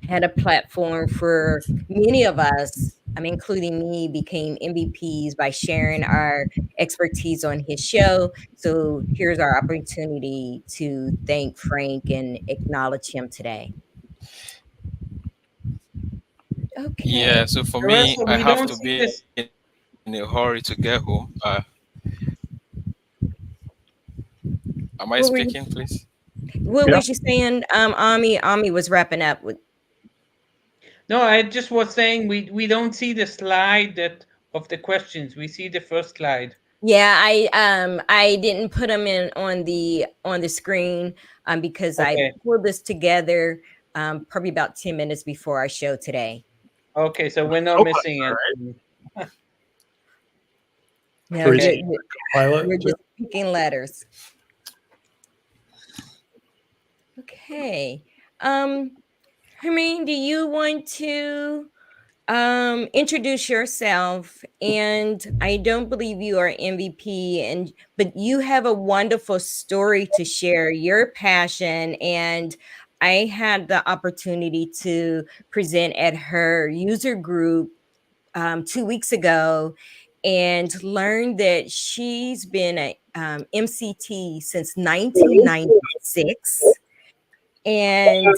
had a platform for many of us, including me, became MVPs by sharing our expertise on his show. So here's our opportunity to thank Frank and acknowledge him today. Okay. Yeah, so for me, Larissa, I we have don't to see be this. in a hurry to get home. Am I What were you speaking, please? what Yeah. was you saying? Ami was wrapping up with. No, I just was saying we don't see the slide that of the questions. We see the first slide. Yeah, I didn't put them in on the screen because I Okay. pulled this together probably about 10 minutes before our show today. Okay, so we're not Oh, missing all right. anything. No, Teresa, Okay. pilot. you're just picking letters. Okay. Hermine, do you want to introduce yourself? And I don't believe you are MVP, but you have a wonderful story to share, your passion. And I had the opportunity to present at her user group 2 weeks ago and learned that she's been a MCT since 1996. And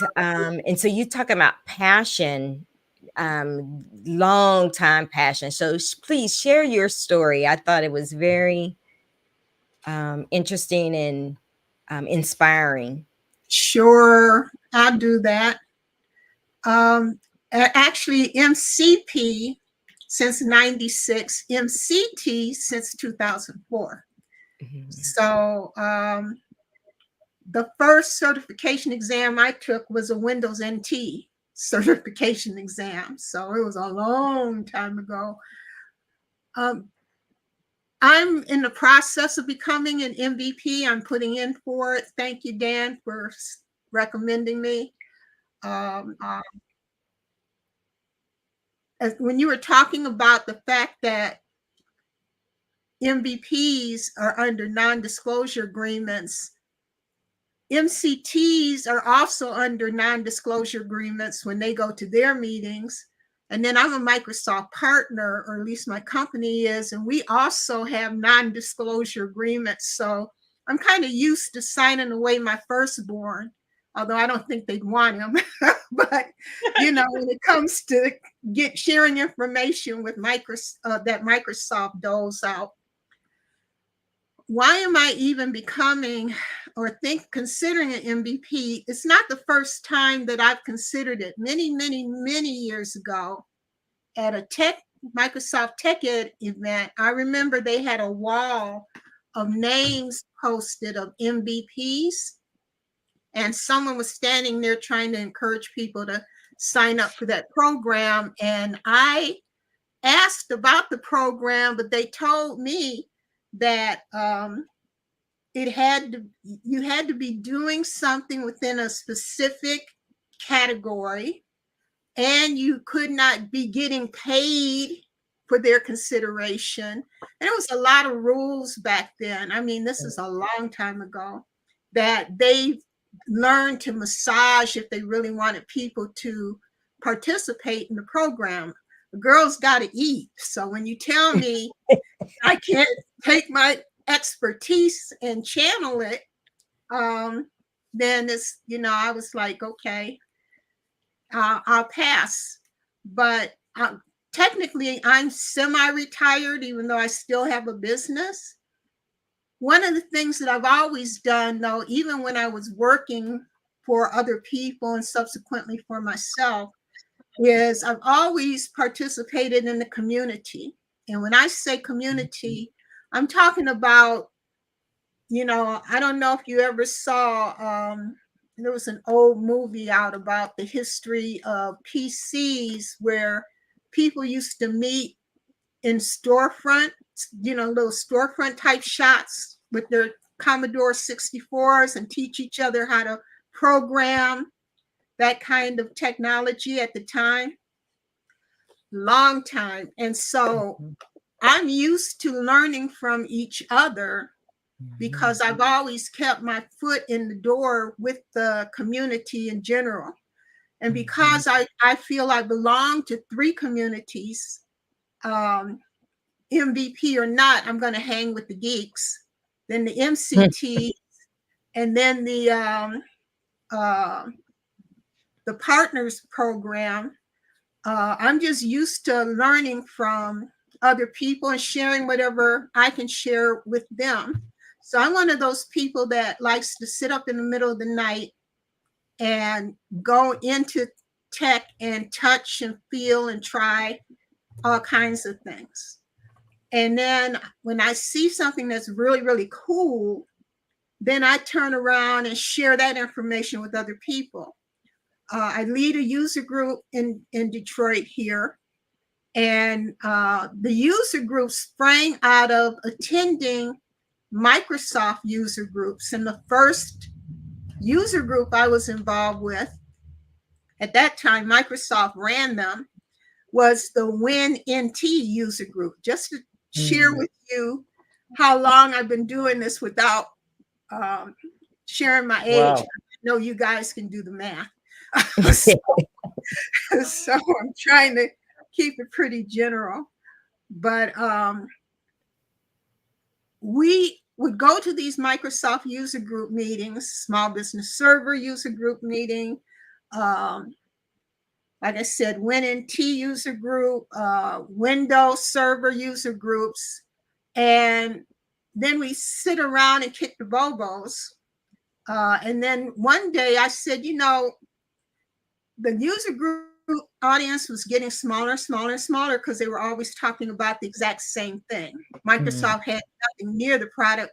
so you talk about passion, long time passion. So please share your story. I thought it was very interesting and inspiring. Sure, I'll do that. Actually, MCP since 96, MCT since 2004. Mhm. So the first certification exam I took was a Windows NT certification exam. So it was a long time ago. I'm in the process of becoming an MVP. I'm putting in for it. Thank you, Dan, for recommending me. When you were talking about the fact that MVPs are under non-disclosure agreements, MCTs are also under non-disclosure agreements when they go to their meetings. And then I'm a Microsoft partner, or at least my company is, and we also have non-disclosure agreements. So I'm kind of used to signing away my firstborn although I don't think they'd want him. But you know, when it comes to sharing information with that Microsoft doles out, why am I even becoming or considering an MVP? It's not the first time that I've considered it. Many, many, many years ago at a Microsoft Tech Ed event, I remember they had a wall of names posted of MVPs, and someone was standing there trying to encourage people to sign up for that program. And I asked about the program, but they told me that you had to be doing something within a specific category, and you could not be getting paid for their consideration. And it was a lot of rules back then. I mean, this is a long time ago, that they learned to massage if they really wanted people to participate in the program. The girls got to eat. So when you tell me I can't take my expertise and channel it, then it's, you know, I was like, okay, I'll pass. But technically, I'm semi-retired, even though I still have a business. One of the things that I've always done, though, even when I was working for other people and subsequently for myself, is I've always participated in the community. And when I say community, I'm talking about, you know, I don't know if you ever saw, there was an old movie out about the history of PCs where people used to meet in storefront, you know, little storefront type shots with their Commodore 64s and teach each other how to program, that kind of technology at the time. Long time. And so I'm used to learning from each other because I've always kept my foot in the door with the community in general. And because I feel I belong to 3 communities, MVP or not, I'm going to hang with the geeks, then the MCT, and then the partners program. I'm just used to learning from other people and sharing whatever I can share with them. So I'm one of those people that likes to sit up in the middle of the night and go into tech and touch and feel and try all kinds of things. And then when I see something that's really, really cool, then I turn around and share that information with other people. I lead a user group in Detroit here. And the user group sprang out of attending Microsoft user groups. And the first user group I was involved with, at that time, Microsoft ran them, was the WinNT user group. Just to share with you how long I've been doing this without sharing my age. Wow. I know you guys can do the math. So I'm trying to keep it pretty general. But we would go to these Microsoft user group meetings, small business server user group meeting, like I said, WinNT user group, Windows server user groups. And then we sit around and kick the bobos. And then one day I said, you know, the user group audience was getting smaller and smaller and smaller because they were always talking about the exact same thing. Microsoft had nothing near the product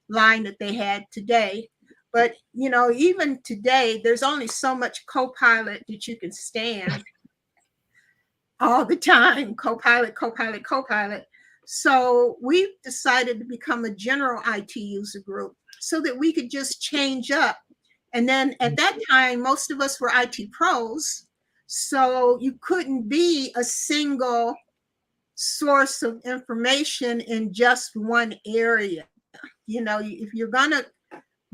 line that they had today. But, you know, even today, there's only so much Copilot that you can stand all the time. Copilot, Copilot, Copilot. So we decided to become a general IT user group so that we could just change up. And then at that time, most of us were IT pros. So you couldn't be a single source of information in just one area. You know, if you're going to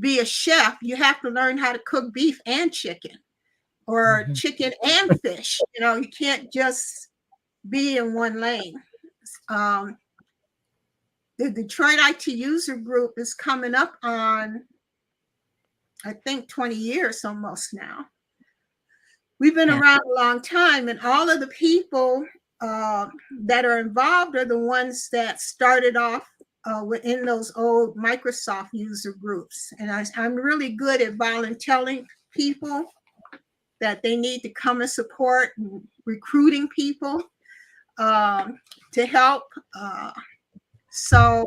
be a chef, you have to learn how to cook beef and chicken, or chicken and fish. You know, you can't just be in one lane. The Detroit IT user group is coming up on I think 20 years almost now. We've been Yeah. around a long time, and all of the people that are involved are the ones that started off within those old Microsoft user groups. And I'm really good at volunteering people that they need to come and support, and recruiting people to help. So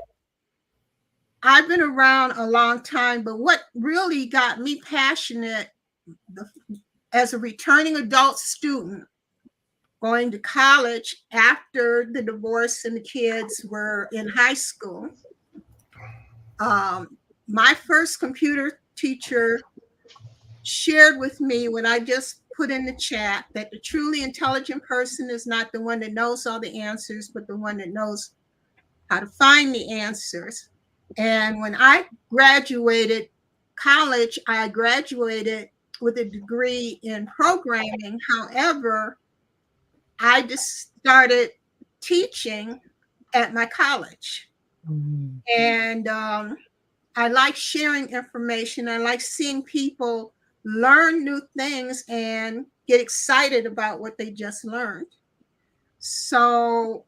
I've been around a long time, but what really got me passionate as a returning adult student going to college after the divorce and the kids were in high school, my first computer teacher shared with me when I just put in the chat that the truly intelligent person is not the one that knows all the answers, but the one that knows how to find the answers. And when I graduated college, I graduated with a degree in programming. However, I just started teaching at my college. Mm. And I like sharing information. I like seeing people learn new things and get excited about what they just learned. So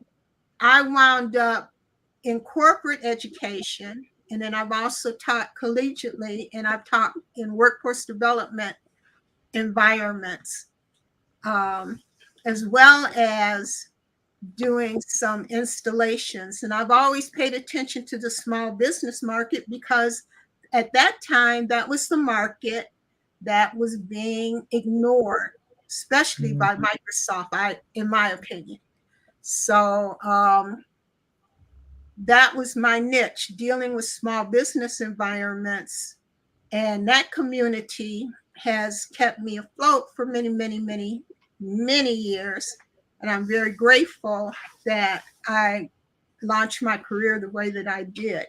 I wound up in corporate education, and then I've also taught collegiately, and I've taught in workforce development environments, as well as doing some installations. And I've always paid attention to the small business market because at that time, that was the market that was being ignored, especially by Microsoft, in my opinion. So that was my niche, dealing with small business environments. And that community has kept me afloat for many, many, many, many years. And I'm very grateful that I launched my career the way that I did.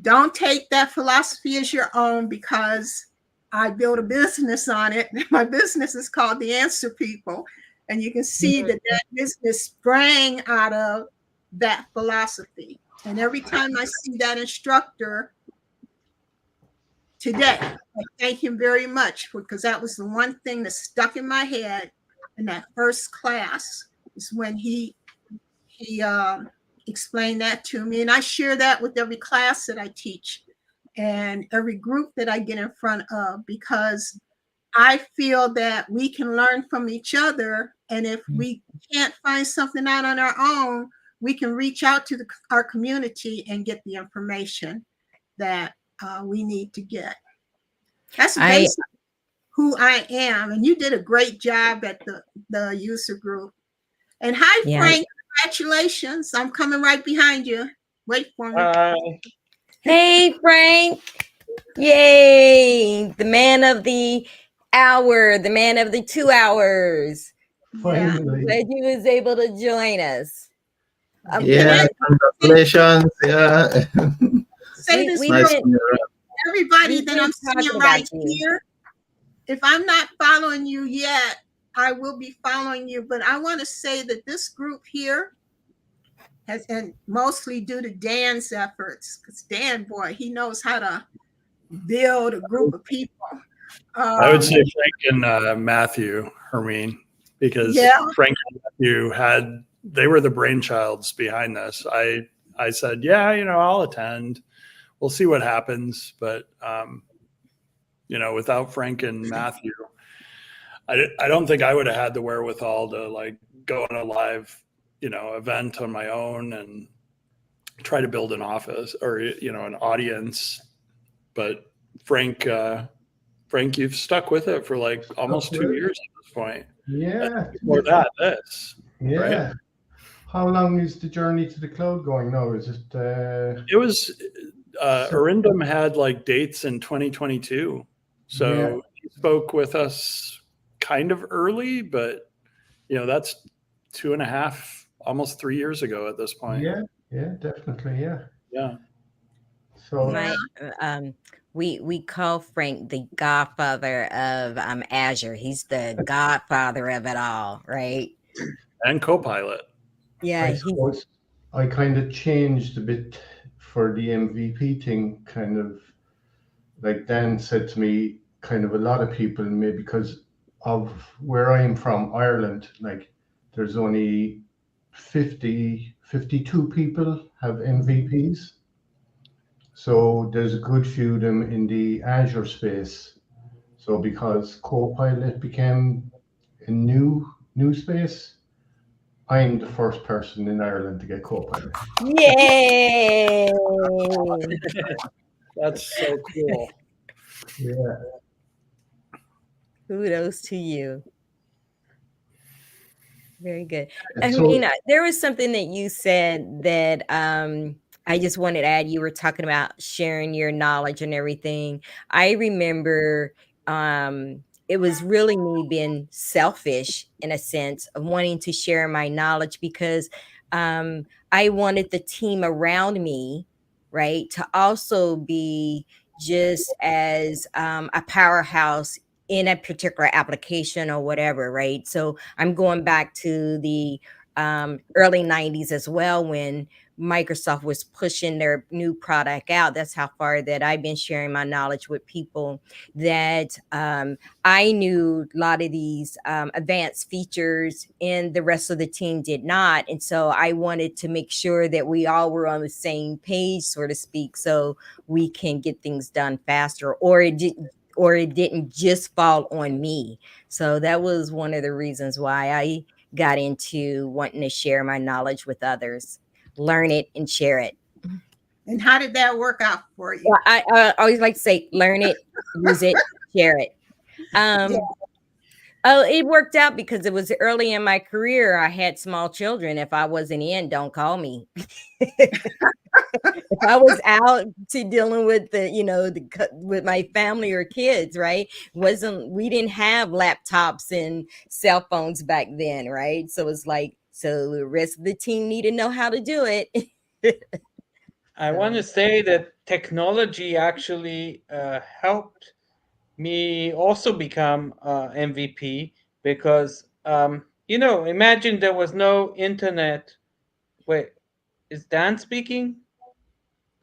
Don't take that philosophy as your own, because I built a business on it. My business is called The Answer People. And you can see that that business sprang out of that philosophy. And every time I see that instructor today, I thank him very much, because that was the one thing that stuck in my head in that first class, is when he explained that to me. And I share that with every class that I teach and every group that I get in front of, because I feel that we can learn from each other. And if we can't find something out on our own, we can reach out to our community and get the information that we need to get. That's basically who I am. And you did a great job at the user group. And hi, Frank, congratulations. I'm coming right behind you. Wait for me. Hey, Frank. Yay. The man of the hour, the man of the 2 hours. Finally. Glad you was able to join us. Yeah, congratulations. Yeah. Say this, nice everybody that I'm seeing right here. If I'm not following you yet, I will be following you. But I want to say that this group here has, and mostly due to Dan's efforts, because Dan, boy, he knows how to build a group of people. I would say Frank and Matthew, Hermine, because Frank and Matthew they were the brainchilds behind this. I said, yeah, I'll attend. We'll see what happens. But, without Frank and Matthew, I don't think I would have had the wherewithal to go on a live, event on my own and try to build an office or, an audience. But Frank, you've stuck with it for almost 2 years at this point. Yeah. Before that, yeah. Right? How long is the journey to the cloud going now? Is it? It was Arindam had dates in 2022, so he spoke with us kind of early, but that's 2.5, almost 3 years ago at this point. Yeah, definitely, yeah. So we call Frank the godfather of Azure. He's the godfather of it all, right? And co-pilot. Yeah, I kind of changed a bit for the MVP thing, kind of like Dan said to me, kind of a lot of people, maybe because of where I am from, Ireland, like there's only 52 people have MVPs. So there's a good few of them in the Azure space. So because Copilot became a new space, I'm the first person in Ireland to get Copilot. Yay! That's so cool. Yeah. Kudos to you. Very good. And I so mean, there was something that you said that I just wanted to add. You were talking about sharing your knowledge and everything. I remember it was really me being selfish in a sense of wanting to share my knowledge because I wanted the team around me, right, to also be just as a powerhouse in a particular application or whatever, right? So I'm going back to the early 90s as well when Microsoft was pushing their new product out. That's how far that I've been sharing my knowledge with people that I knew a lot of these advanced features and the rest of the team did not. And so I wanted to make sure that we all were on the same page, so to speak, so we can get things done faster, or it didn't just fall on me. So that was one of the reasons why I got into wanting to share my knowledge with others, learn it and share it. And how did that work out for you? Well, I always like to say, learn it, use it, share it. Oh, it worked out because it was early in my career. I had small children. If I wasn't in, don't call me. If I was out to dealing with with my family or kids, right? We didn't have laptops and cell phones back then, right? So it's like, so the rest of the team need to know how to do it. I want to say that technology actually helped me also become MVP because, imagine there was no internet. Wait, is Dan speaking?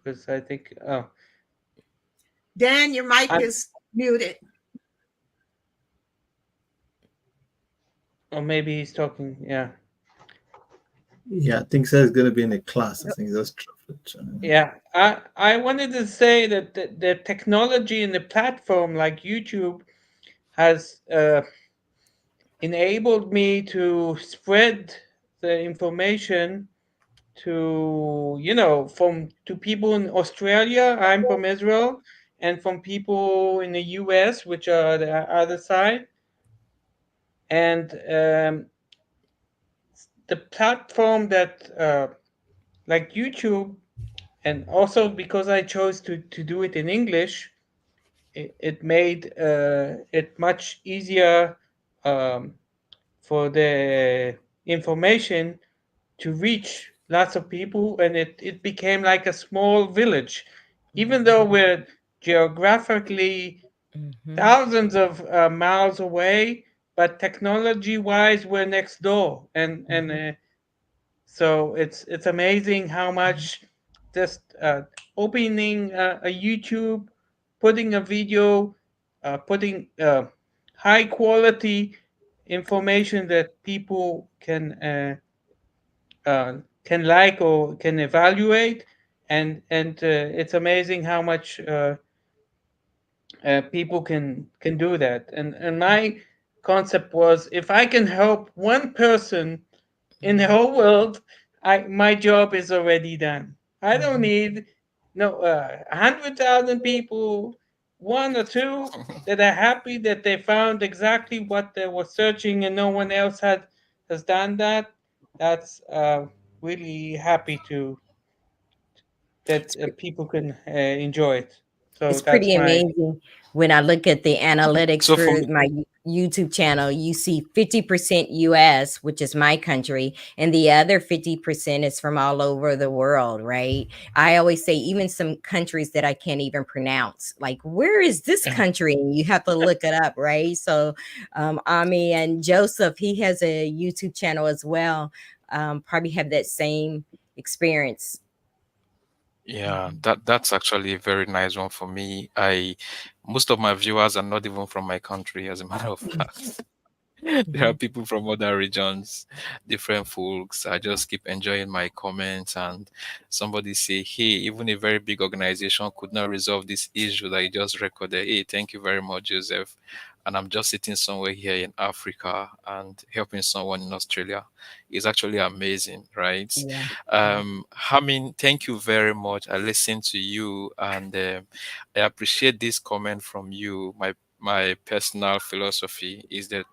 Because I think, Dan, your mic is muted. or maybe he's talking. Yeah. Yeah, I think so. It's going to be in a class. I think that's true. Yeah, I wanted to say that the technology and the platform like YouTube has enabled me to spread the information to to people in Australia. I'm from Israel, and from people in the US, which are the other side. And the platform that like YouTube, and also because I chose to do it in English, it made it much easier for the information to reach lots of people, and it became like a small village, even though we're geographically thousands of miles away, but technology wise we're next door, and so it's amazing how much just opening a YouTube, putting a video, putting high quality information that people can like or can evaluate, and it's amazing how much people can do that. And my concept was, if I can help one person in the whole world, my job is already done. I don't need 100,000 people, one or two that are happy that they found exactly what they were searching and no one else has done that. That's really happy to that people can enjoy it. So It's that's pretty my amazing when I look at the analytics So for for me, my YouTube channel. You see 50% US, which is my country, and the other 50% is from all over the world, right? I always say, even some countries that I can't even pronounce, like, where is this country? And you have to look it up, right? So, Ami and Joseph, he has a YouTube channel as well. Probably have that same experience. Yeah, that's actually a very nice one for me. Most of my viewers are not even from my country, as a matter of fact. There are people from other regions, different folks. I just keep enjoying my comments, and somebody say, "Hey, even a very big organization could not resolve this issue that you just recorded." Hey, thank you very much, Joseph. And I'm just sitting somewhere here in Africa and helping someone in Australia. It's actually amazing, right? Yeah. Hamin, thank you very much. I listened to you, and I appreciate this comment from you. My personal philosophy is that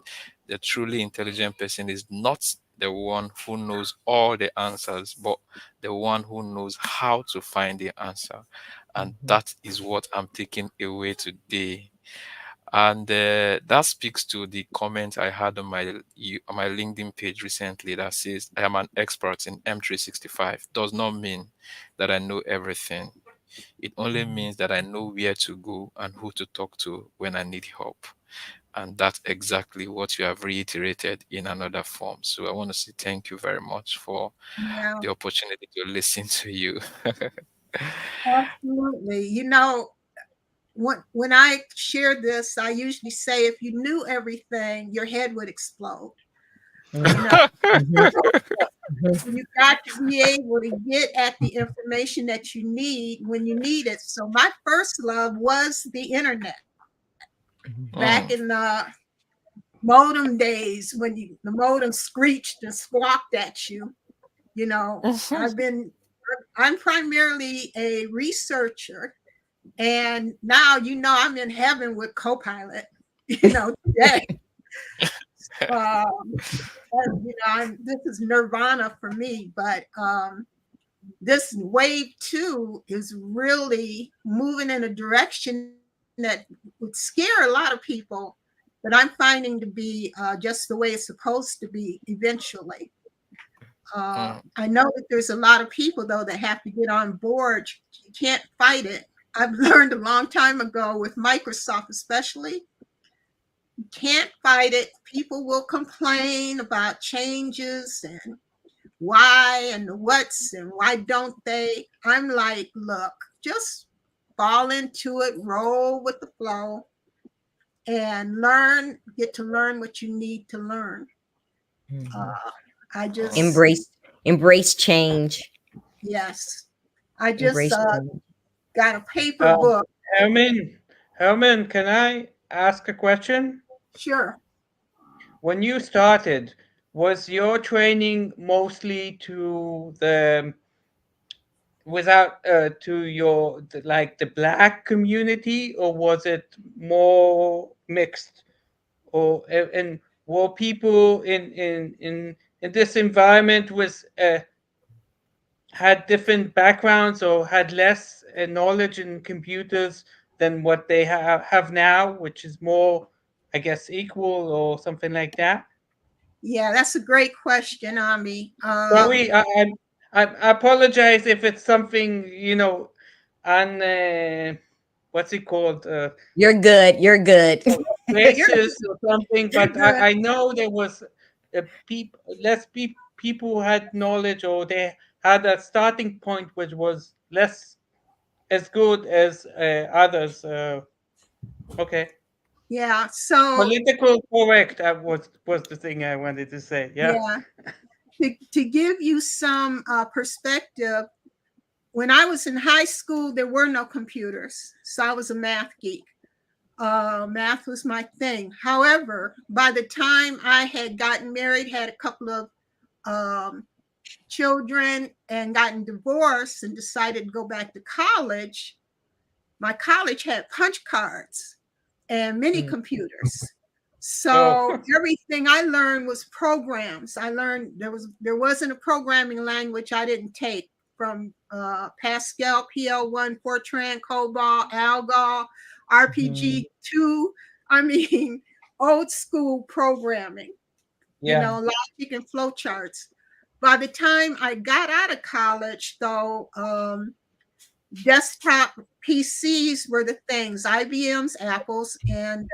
the truly intelligent person is not the one who knows all the answers, but the one who knows how to find the answer. And that is what I'm taking away today. And that speaks to the comment I had on on my LinkedIn page recently that says I am an expert in M365. Does not mean that I know everything. It only means that I know where to go and who to talk to when I need help. And that's exactly what you have reiterated in another form. So I want to say thank you very much for Yeah, the opportunity to listen to you. absolutely. When I share this, I usually say if you knew everything, your head would explode. You know, you got to be able to get at the information that you need when you need it. So my first love was the internet back in the modem days when the modem screeched and squawked at you. I'm primarily a researcher, and now I'm in heaven with Copilot. Today. This is nirvana for me, but this wave 2 is really moving in a direction that would scare a lot of people, but I'm finding to be just the way it's supposed to be eventually. I know that there's a lot of people, though, that have to get on board. You can't fight it. I've learned a long time ago with Microsoft, especially, you can't fight it. People will complain about changes and why and the what's and why don't they. I'm like, look, just fall into it, roll with the flow, and get to learn what you need to learn. I just embrace change. Yes, I just got a paper Uh, book. Herman, can I ask a question? Sure. When you started, was your training mostly to the without to like the black community, or was it more mixed? Or and were people in this environment with had different backgrounds or had less knowledge in computers than what they have now, which is more, I guess, equal or something like that? Yeah, that's a great question, Ami. Sorry, I apologize if it's something on what's it called, You're good. You're good. racist or something. You're But good. I know there was less people who had knowledge, or they had a starting point which was less as good as others. Okay, Yeah. So political correct. Was the thing I wanted to say. Yeah. yeah, to give you some perspective, when I was in high school, there were no computers, so I was a math geek. Math was my thing. However, by the time I had gotten married, had a couple of children, and gotten divorced, and decided to go back to college, my college had punch cards and mini computers. So everything I learned was programs. I learned there wasn't a programming language I didn't take, from Pascal, PL1, Fortran, COBOL, ALGOL, RPG2. I mean, old school programming, Yeah. logic and flowcharts. By the time I got out of college, though, desktop PCs were the things, IBM's, Apple's, and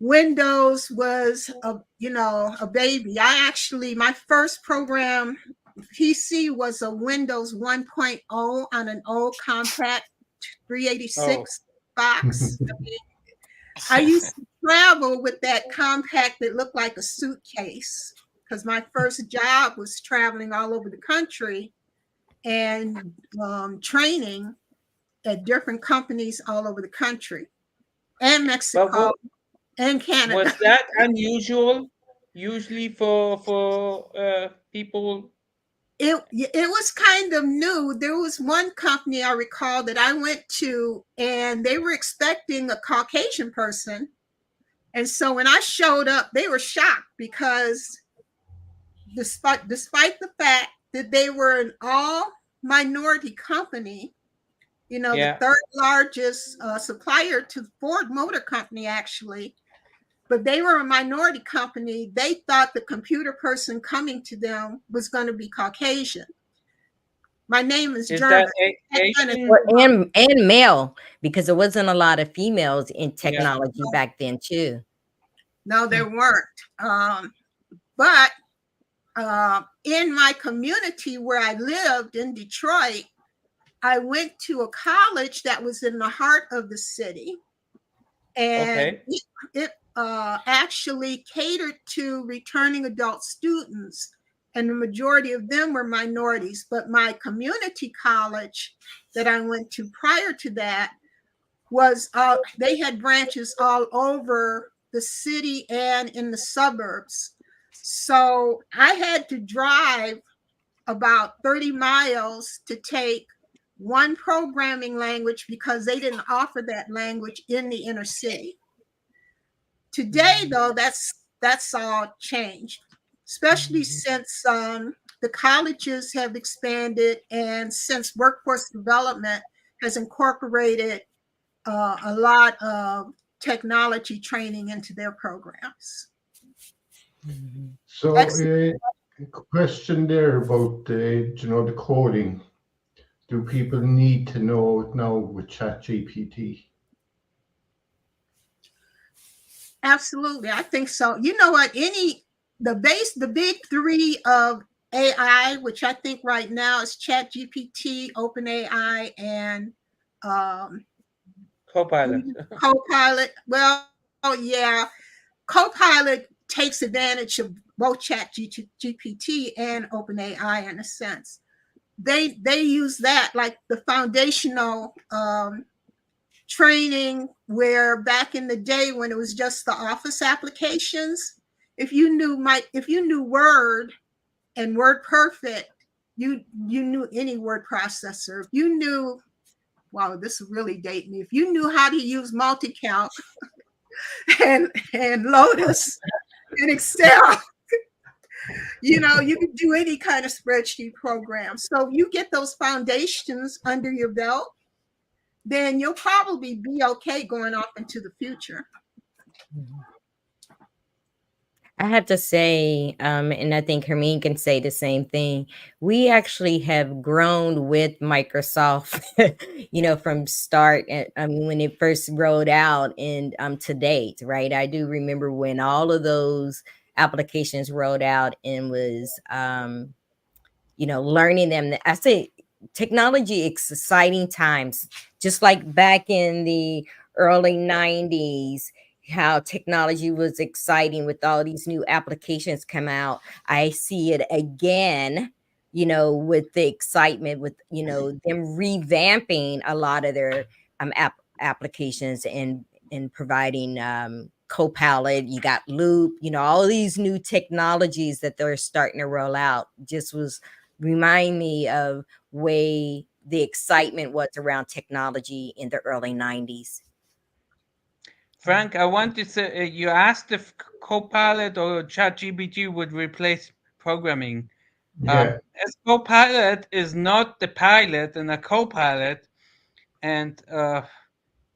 Windows was a baby. My first program PC was a Windows 1.0 on an old compact 386 box. I used to travel with that compact that looked like a suitcase because my first job was traveling all over the country and training at different companies all over the country and Mexico and Canada. Was that unusual? Usually for people. It was kind of new. There was one company I recall that I went to, and they were expecting a Caucasian person. And so when I showed up, they were shocked because despite the fact that they were an all minority company, the third largest supplier to Ford Motor Company, actually, but they were a minority company. They thought the computer person coming to them was going to be Caucasian. My name is German. And male, because there wasn't a lot of females in technology back then too. No, there weren't. But in my community where I lived in Detroit, I went to a college that was in the heart of the city. And it actually catered to returning adult students. And the majority of them were minorities. But my community college that I went to prior to that was, they had branches all over the city and in the suburbs. So I had to drive about 30 miles to take one programming language because they didn't offer that language in the inner city. Today, though, that's all changed, especially since the colleges have expanded and since workforce development has incorporated a lot of technology training into their programs. So a question there about the coding. Do people need to know it now with ChatGPT? Absolutely, I think so. You know what? The big three of AI, which I think right now is ChatGPT, OpenAI, and Copilot. Copilot. Well, yeah, Copilot takes advantage of both ChatGPT and OpenAI in a sense. They use that like the foundational training, where back in the day when it was just the Office applications, if you knew Word and Word Perfect, you knew any word processor. If you knew, wow, this will really date me. If you knew how to use multi-count and Lotus and Excel, you could do any kind of spreadsheet program. So you get those foundations under your belt, then you'll probably be okay going off into the future. I have to say, and I think Hermine can say the same thing. We actually have grown with Microsoft, from start. When it first rolled out and to date, right? I do remember when all of those applications rolled out and was, learning them. I say technology, exciting times, just like back in the early 90s, how technology was exciting with all these new applications come out. I see it again, with the excitement with, them revamping a lot of their applications and providing Copilot. You got Loop, all these new technologies that they're starting to roll out. Just was remind me of way the excitement was around technology in the early 90s. Frank, I want to say, you asked if Copilot or ChatGPT would replace programming. Yeah. As Copilot is not the pilot and a Copilot, and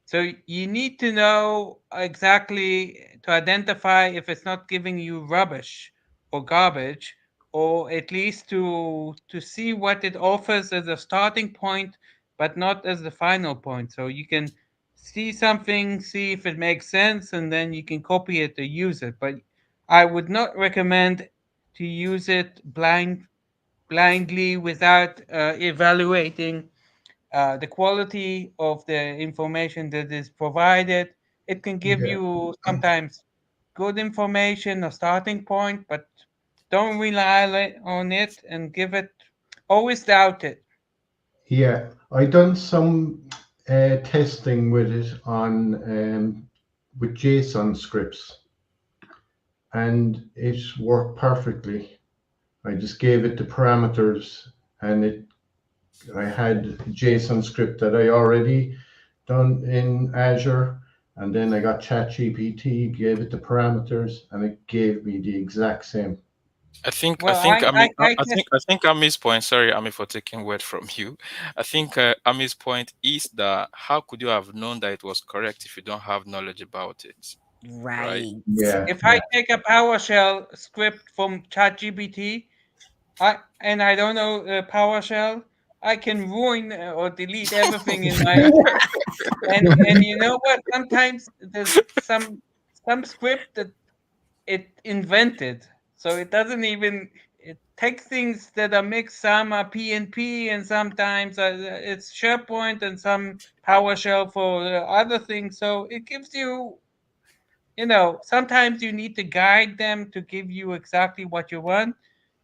so you need to know exactly to identify if it's not giving you rubbish or garbage, or at least to see what it offers as a starting point, but not as the final point. So you can see something, see if it makes sense, and then you can copy it or use it. But I would not recommend to use it blindly without evaluating the quality of the information that is provided. It can give Yeah. you sometimes good information, a starting point, but don't rely on it and give it, always doubt it. Yeah, I done some testing with it on with JSON scripts, and it worked perfectly. I just gave it the parameters, and I had a JSON script that I already done in Azure, and then I got ChatGPT, gave it the parameters, and it gave me the exact same. I Well, think I I think Ami's point. Sorry, Ami, for taking word from you. I think Ami's point is that how could you have known that it was correct if you don't have knowledge about it, right? Right. Yeah, if I yeah. take a PowerShell script from ChatGPT, and I don't know PowerShell, I can ruin or delete everything in my. And you know what? Sometimes there's some script that it invented, so it doesn't even it takes things that are mixed. Some are PNP, and sometimes it's SharePoint, and some PowerShell for other things. So it gives you, sometimes you need to guide them to give you exactly what you want,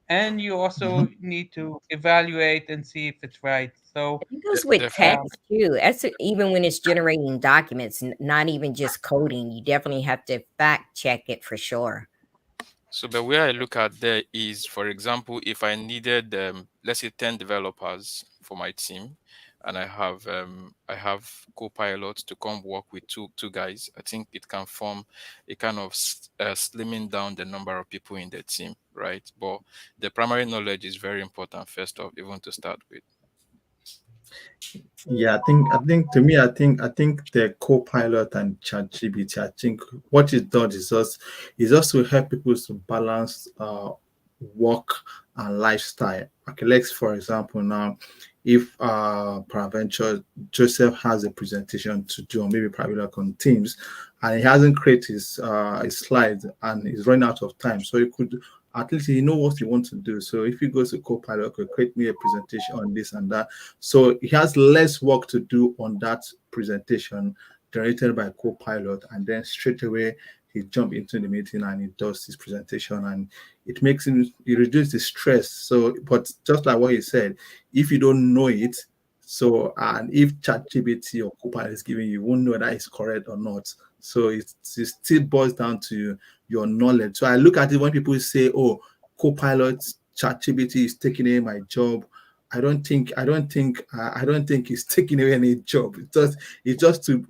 and you also Mhm. need to evaluate and see if it's right. So It goes with Definitely. text too. Even when it's generating documents, not even just coding. You definitely have to fact check it for sure. So the way I look at there is, for example, if I needed, let's say, 10 developers for my team, and I have co-pilots to come work with two guys, I think it can form a kind of slimming down the number of people in the team, right? But the primary knowledge is very important first off, even to start with. Yeah, I think to me, I think the co-pilot and ChatGPT, I think what it does is just to help people to balance work and lifestyle. Okay, let's for example now, if peradventure Joseph has a presentation to do, or maybe probably like on Teams, and he hasn't created his slides and he's running out of time, so he could at least he know what he wants to do. So if he goes to Copilot, okay, create me a presentation on this and that. So he has less work to do on that presentation generated by Copilot, and then straight away he jump into the meeting and he does his presentation, and it makes him he reduces the stress. So, but just like what he said, if you don't know it, so and if ChatGPT or Copilot is giving you, won't know that it's correct or not. So it still boils down to your knowledge. So I look at it when people say, "Oh, Copilot, ChatGPT is taking away my job." I don't think it's taking away any job. It's just to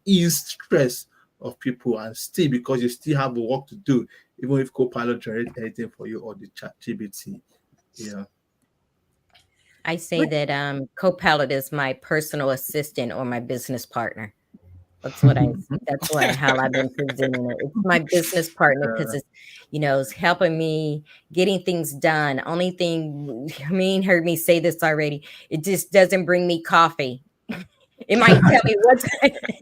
ease stress of people, and still because you still have work to do, even if Copilot generates anything for you or the ChatGPT. Yeah. I say that Copilot is my personal assistant or my business partner. How I've been presenting it. It's my business partner because it's helping me getting things done. Only thing, heard me say this already. It just doesn't bring me coffee. It might tell me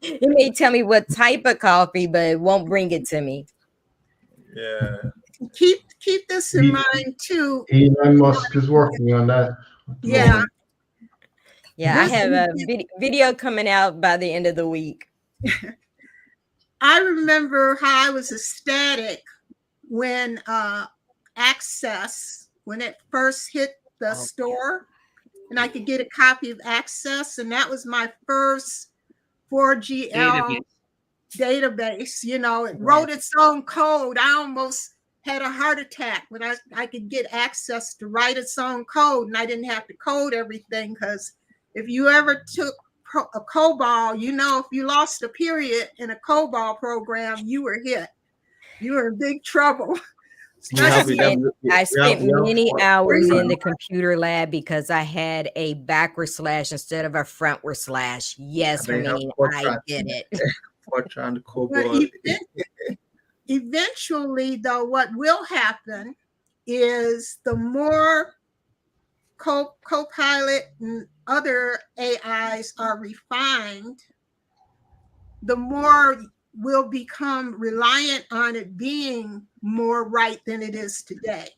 it may tell me what type of coffee, but it won't bring it to me. Yeah. Keep this in mind too. Elon Musk is working on that. Yeah. Yeah, I This have a video coming out by the end of the week. I remember how I was ecstatic when Access, when it first hit the store, and I could get a copy of Access, and that was my first 4GL database. It wrote its own code. I almost had a heart attack when I could get Access to write its own code, and I didn't have to code everything, because if you ever took a COBOL, if you lost a period in a COBOL program, you were hit. You were in big trouble. I spent many hours in the Yeah. computer lab because I had a backward slash instead of a frontward slash. Yes, And they have Hermine, I did it. Fortran, But Cobol. eventually, though, what will happen is the more Copilot and other AIs are refined, the more we'll become reliant on it being more right than it is today.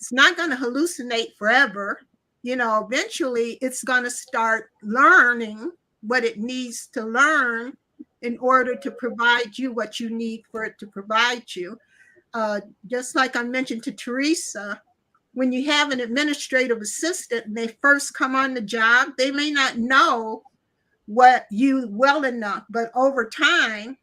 it's not going to hallucinate forever. Eventually it's going to start learning what it needs to learn in order to provide you what you need for it to provide you. Just like I mentioned to Teresa, when you have an administrative assistant and they first come on the job, they may not know what you well enough, but over time,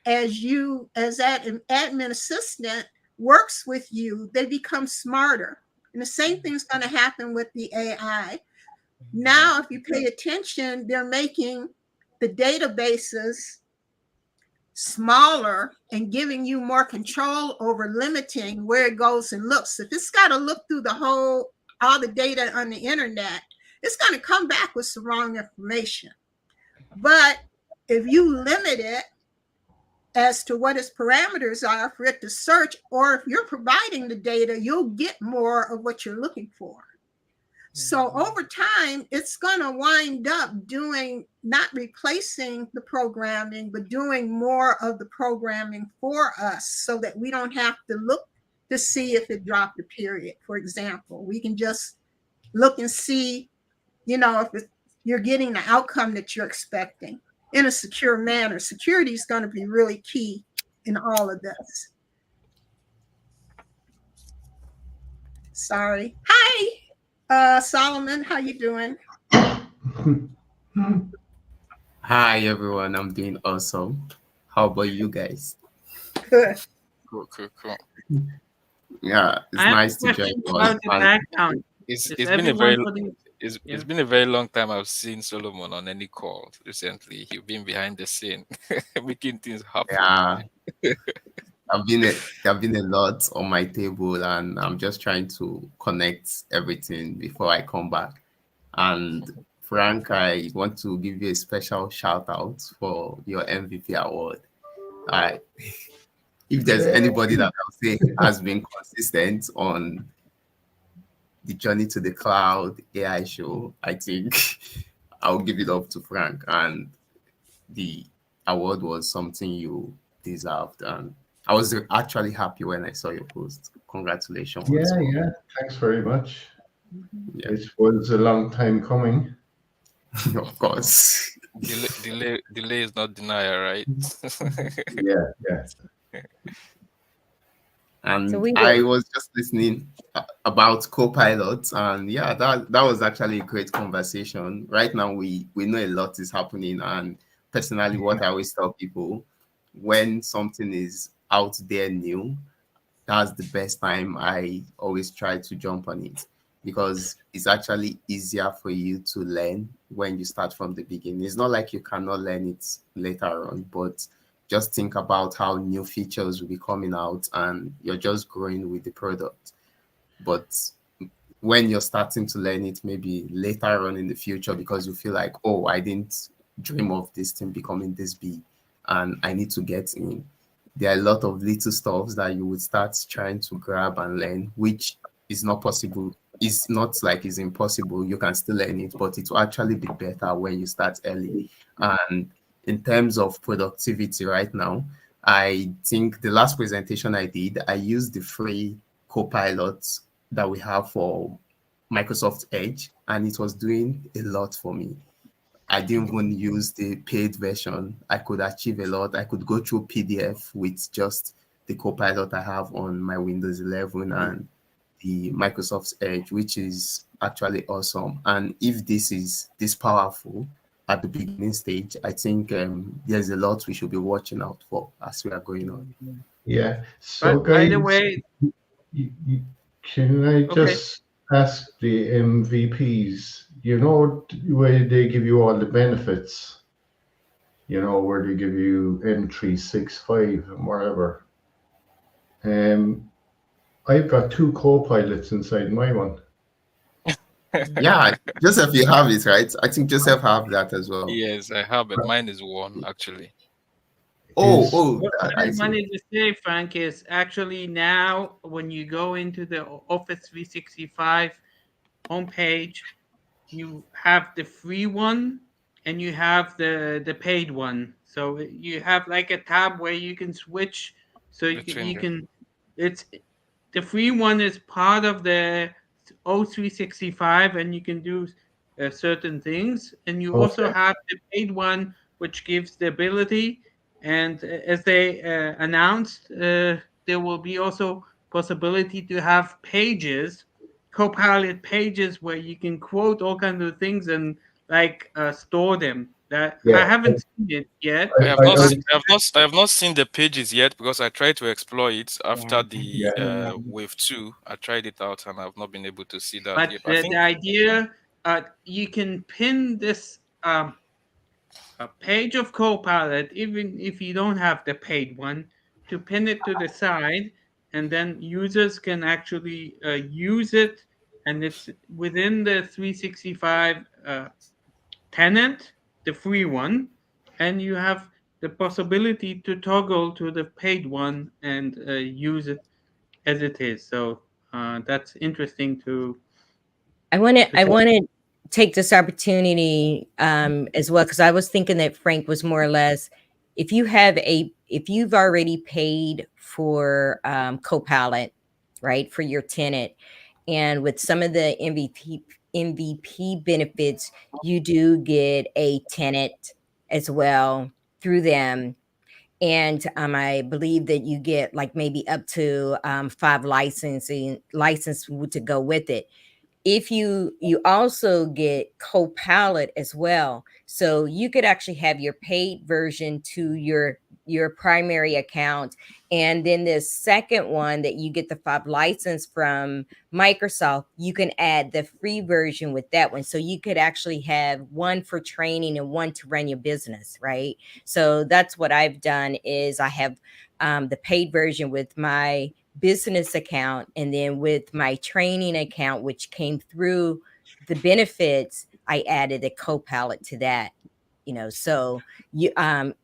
as that admin assistant works with you, they become smarter. And the same thing's going to happen with the AI. Now, if you pay attention, they're making the databases smaller and giving you more control over limiting where it goes and looks. If it's got to look through all the data on the internet, it's going to come back with some wrong information. But if you limit it as to what its parameters are for it to search, or if you're providing the data, you'll get more of what you're looking for. So over time, it's going to wind up not replacing the programming, but doing more of the programming for us so that we don't have to look to see if it dropped a period, for example. We can just look and see, if you're getting the outcome that you're expecting in a secure manner. Security is going to be really key in all of this. Sorry. Hi. Solomon, how you doing? Hi everyone, I'm doing awesome. How about you guys? Good. Cool. Yeah, it's nice to join about the background. It's Is been a everyone very putting- it's Yeah. been a very long time I've seen Solomon on any call recently. He's been behind the scene, making things happen. Yeah, I've been a lot on my table, and I'm just trying to connect everything before I come back. And Frank, I want to give you a special shout out for your MVP award. I If there's anybody that I'll say has been consistent on the journey to the cloud AI show, I think I'll give it up to Frank. And the award was something you deserved. And I was actually happy when I saw your post. Congratulations. Yeah. Thanks very much. Yeah. It was a long time coming. Of course. Delay is not denial, right? Yeah. And So I was just listening about co-pilots, and yeah, that was actually a great conversation. Right now, we know a lot is happening, and personally, what I always tell people, when something is out there new, that's the best time. I always try to jump on it because it's actually easier for you to learn when you start from the beginning. It's not like you cannot learn it later on, but just think about how new features will be coming out and you're just growing with the product. But when you're starting to learn it, maybe later on in the future, because you feel like, oh, I didn't dream of this thing becoming this big and I need to get in. There are a lot of little stuffs that you would start trying to grab and learn, which is not possible. It's not like it's impossible. You can still learn it, but it will actually be better when you start early. And in terms of productivity right now, I think the last presentation I did, I used the free Copilot that we have for Microsoft Edge, and it was doing a lot for me. I didn't even use the paid version. I could achieve a lot. I could go through PDF with just the Copilot I have on my Windows 11 and the Microsoft Edge, which is actually awesome. And if this is this powerful at the beginning stage, I think there's a lot we should be watching out for as we are going on. Yeah. So, But by the guys, way, can I just ask the MVPs, where they give you all the benefits, where they give you M365 and whatever. I've got 2 co-pilots inside my one. Yeah, Joseph, you have it, right? I think Joseph have that as well. Yes, I have it. Mine is one actually. what I I see. wanted to say, Frank, is actually now when you go into the Office 365 homepage, you have the free one and you have the paid one. So you have like a tab where you can switch. So you Between them. can it's the free one is part of the O365, and you can do certain things. And you also Okay. have the paid one, which gives the ability. And as they announced, there will be also possibility to have pages, Copilot pages, where you can quote all kinds of things and like store them. That I Yeah. haven't seen it yet. I have not, I- I have not seen the pages yet because I tried to explore it after the Yeah. wave 2. I tried it out and I've not been able to see that But yet. I the think idea, you can pin this a page of Copilot, even if you don't have the paid one, to pin it to the side, and then users can actually use it, and it's within the 365 tenant, the free one, and you have the possibility to toggle to the paid one and use it as it is. So that's interesting to I want to check. take this opportunity as well, because I was thinking that Frank was more or less, if you've already paid for Copilot, right, for your tenant, and with some of the MVP benefits, you do get a tenant as well through them. And I believe that you get like maybe up to 5 license to go with it. If you also get Copilot as well, so you could actually have your paid version to your primary account, and then this second one that you get the 5 license from Microsoft, you can add the free version with that one. So you could actually have one for training and one to run your business, right? So that's what I've done, is I have the paid version with my business account, and then with my training account, which came through the benefits, I added a Copilot to that. So you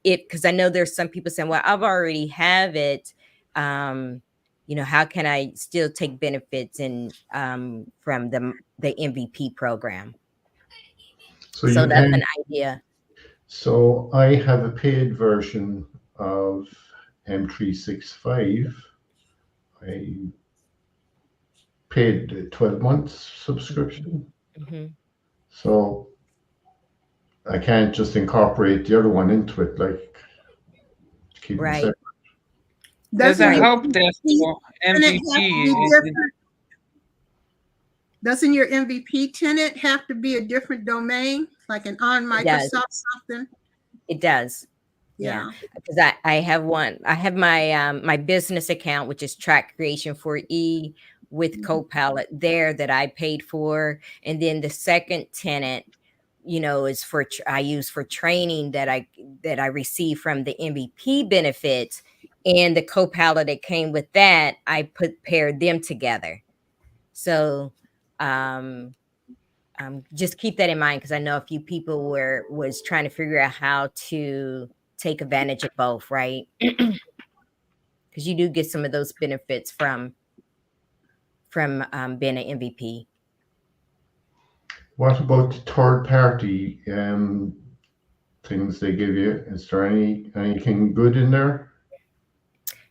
it, because I know there's some people saying, well, I've already have it, how can I still take benefits in from the MVP program? So So you that's can. an idea. So I have a paid version of M365. I paid the 12 months subscription. Hmm. So I can't just incorporate the other one into it, like keep them Right. separate. There's a Doesn't your help desk for tenant have to MVP. be different? Doesn't your MVP tenant have to be a different domain, like an on It does. Microsoft something? It does. Yeah, Yeah. because I have one. I have my my business account, which is Track Creation for E with Copilot there that I paid for, and then the second tenant, is for I use for training that I receive from the MVP benefits, and the Copilot that came with that, I paired them together. So just keep that in mind, because I know a few people was trying to figure out how to take advantage of both, right? Because you do get some of those benefits from being an MVP. What about the third party things they give you? Is there anything good in there?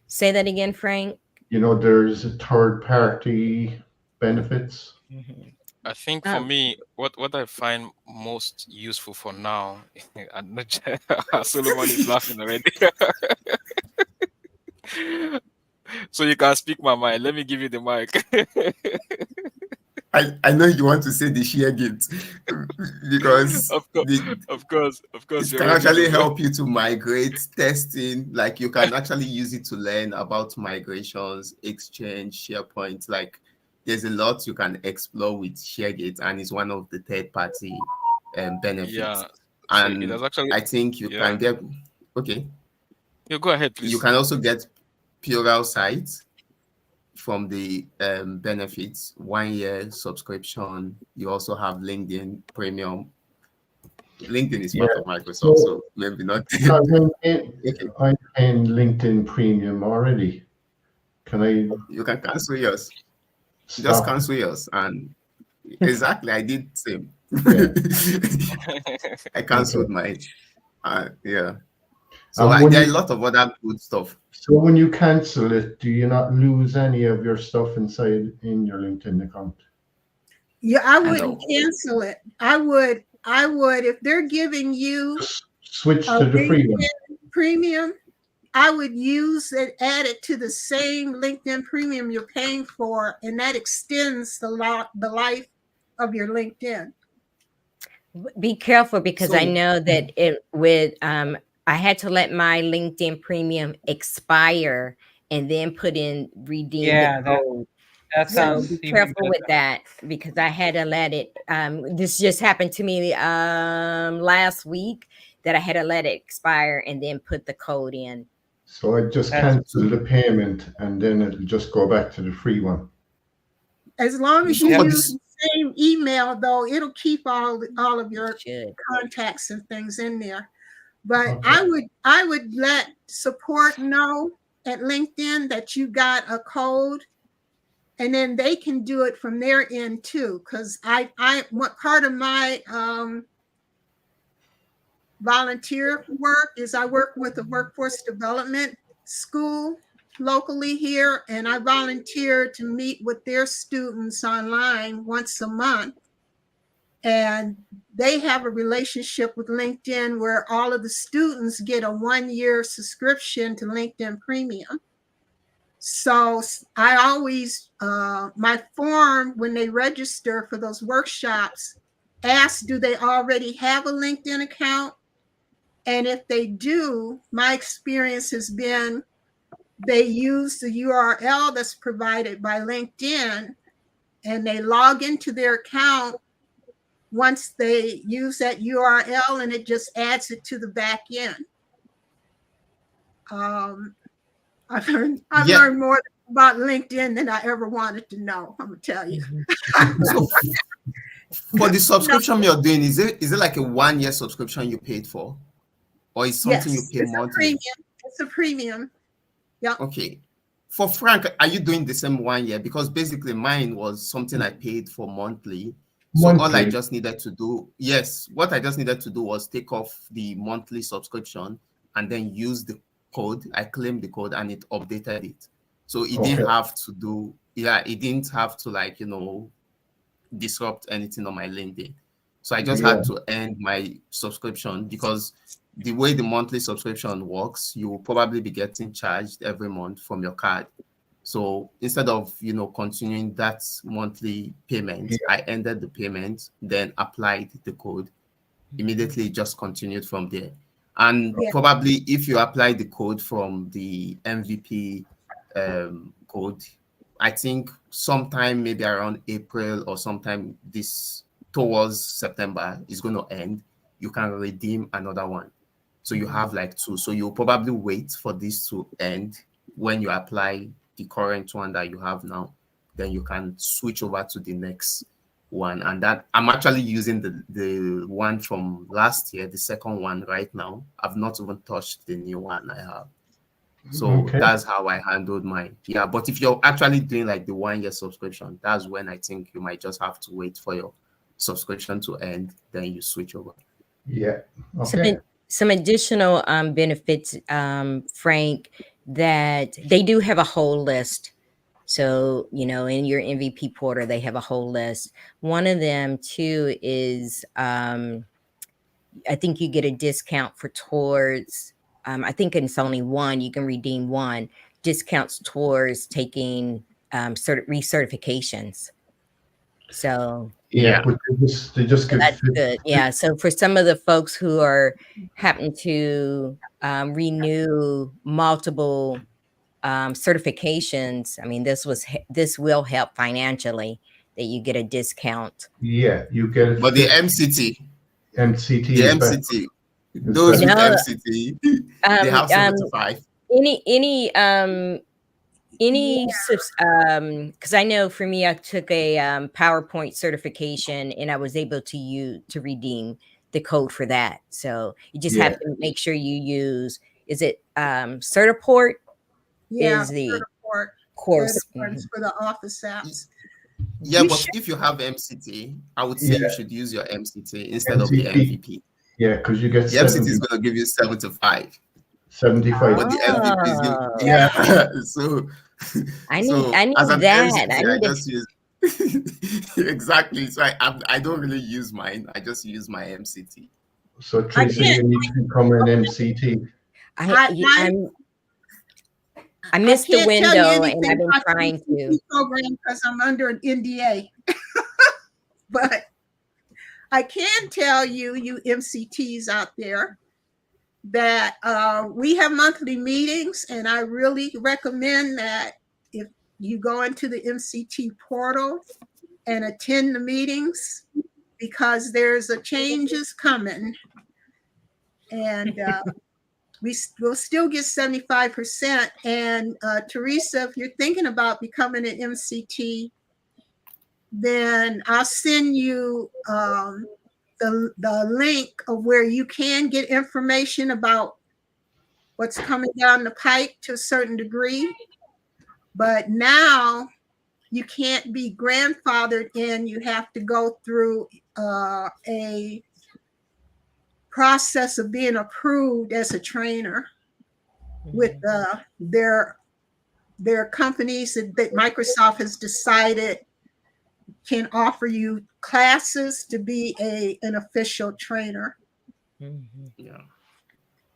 Say that again, Frank. There's a third party benefits. Mhm. I think for me, what I find most useful for now, I'm not Solomon is laughing already. So you can speak my mind. Let me give you the mic. I know you want to say the share gate because Of course, it you can already actually know. help you to migrate testing. Like you can actually use it to learn about migrations, Exchange, SharePoint. Like there's a lot you can explore with ShareGate, and it's one of the third-party benefits. Yeah. So And it has actually, I think you yeah. can get okay. You go ahead, please. You can also get Plural sites from the benefits, 1 year subscription. You also have LinkedIn Premium. LinkedIn is part of Microsoft, so maybe not. I'm Okay. paying LinkedIn Premium already. Can I You can cancel yours. Just stop? cancel yours. And exactly, I did same. Yeah. I canceled mine. Yeah. So when there are a you, lot of other good stuff. so when you cancel it, do you not lose any of your stuff inside in your LinkedIn account? Yeah, I know. wouldn't cancel it. I would if they're giving you Just switch a to the free one. LinkedIn premium, I would use it, add it to the same LinkedIn premium you're paying for, and that extends the life of your LinkedIn. Be careful, because I So- know that it with I had to let my LinkedIn premium expire and then redeem Yeah, the code. that So sounds be even careful with better. that, because I had to let it. This just happened to me last week, that I had to let it expire and then put the code in. So I just That's- cancel the payment and then it'll just go back to the free one. As long as you So for use this- the same email, though, it'll keep all of your Should. contacts and things in there. But Okay. I would let support know at LinkedIn that you got a code, and then they can do it from their end too. Because what part of my volunteer work is, I work with a workforce development school locally here, and I volunteer to meet with their students online once a month. And they have a relationship with LinkedIn where all of the students get a 1-year subscription to LinkedIn Premium. So I always, my form when they register for those workshops, ask, do they already have a LinkedIn account? And if they do, my experience has been they use the URL that's provided by LinkedIn, and they log into their account once they use that URL, and it just adds it to the back end. I've learned more about LinkedIn than I ever wanted to know, I'm gonna tell you. So for the subscription you're doing, is it like a 1-year subscription you paid for? Or is something you pay it's monthly? A premium. It's a premium. Yeah. Okay. For Frank, are you doing the same 1 year? Because basically mine was something I paid for monthly. So all I just needed to do, what I just needed to do was take off the monthly subscription and then use the code. I claimed the code and it updated it. So it didn't have to do, it didn't have to disrupt anything on my LinkedIn. So I just had to end my subscription, because the way the monthly subscription works, you will probably be getting charged every month from your card. So instead of continuing that monthly payment, I ended the payment, then applied the code. Immediately just continued from there. And probably if you apply the code from the MVP code, I think sometime maybe around April or sometime towards September is going to end, you can redeem another one. So you have like 2. So you'll probably wait for this to end. When you apply the current one that you have now, then you can switch over to the next one. And that I'm actually using the one from last year, the second one right now. I've not even touched the new one I have. So that's how I handled mine. Yeah, but if you're actually doing like the 1-year subscription, that's when I think you might just have to wait for your subscription to end, then you switch over. Yeah. Okay. Some additional benefits, Frank, that they do have a whole list. So, in your MVP portal, they have a whole list. One of them too is I think you get a discount towards I think it's only one, you can redeem one discounts towards taking recertifications. So but they just give that's good. Yeah. So for some of the folks who are happen to renew multiple certifications, I mean, this will help financially, that you get a discount. Yeah, you get it. But the MCT, those with MCT, they have 75. Because I know for me, I took a PowerPoint certification, and I was able to redeem the code for that. So you just have to make sure you use, is it Certiport? Yeah, is the Certiport course for the office apps. Yeah, but if you have MCT, I would say you should use your MCT instead of the MVP. Yeah, because you get the MCT is going to give you 75. 75. But the MVPs, Oh, yeah. So, I so need as an that. MCT, I I need to. just use exactly. So I don't really use mine. I just use my MCT. So Teresa, Again, you need to become an MCT. I missed the can't tell you window, and anything I've been about the trying to. MCT program because I'm under an NDA. But I can tell you, you MCTs out there, that we have monthly meetings, and I really recommend that if you go into the MCT portal and attend the meetings, because there's a changes coming, and we'll still get 75%. And Teresa, if you're thinking about becoming an MCT, then I'll send you the link of where you can get information about what's coming down the pike to a certain degree. But now you can't be grandfathered in. You have to go through a process of being approved as a trainer with their companies that Microsoft has decided can offer you classes to be an official trainer. Yeah.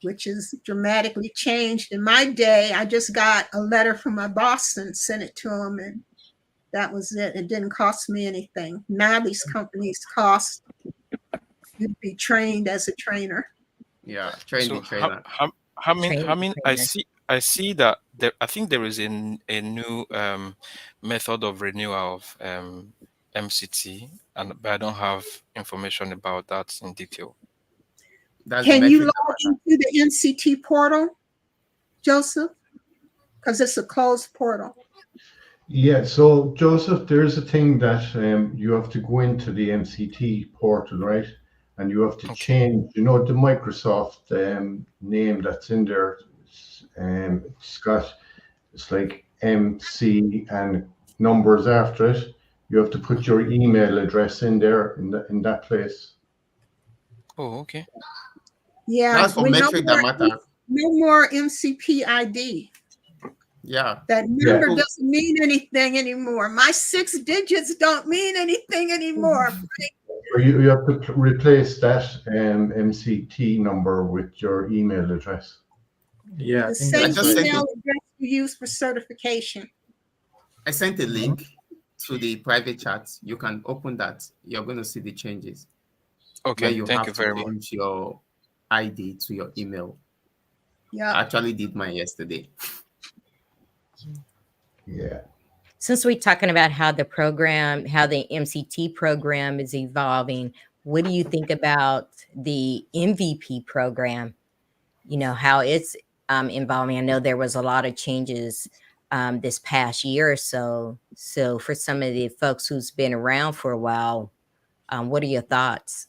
Which is dramatically changed. In my day, I just got a letter from my boss and sent it to him, and that was it. It didn't cost me anything. Now these companies cost you to be trained as a trainer. Yeah, trainer. How many? I see that there. I think there is a new method of renewal of MCT, but I don't have information about that in detail. Can you log into the MCT portal, Joseph? Because it's a closed portal. Yeah, so Joseph, there's a thing that you have to go into the MCT portal, right? And you have to change, the Microsoft name that's in there. It's like MC and numbers after it. You have to put your email address in there in that place. Oh, okay. Yeah, that's for metric that matter. No more MCP ID. Yeah. That number doesn't mean anything anymore. My 6 digits don't mean anything anymore. You have to replace that MCT number with your email address. Yeah, the same email address you use for certification. I sent a link to the private chat. You can open that. You're going to see the changes. Okay, thank you very much. Change your ID to your email. Yeah, I actually did mine yesterday. Yeah. Since we're talking about how the MCT program is evolving, what do you think about the MVP program? How it's involving. I know there was a lot of changes this past year or so. So for some of the folks who's been around for a while, what are your thoughts?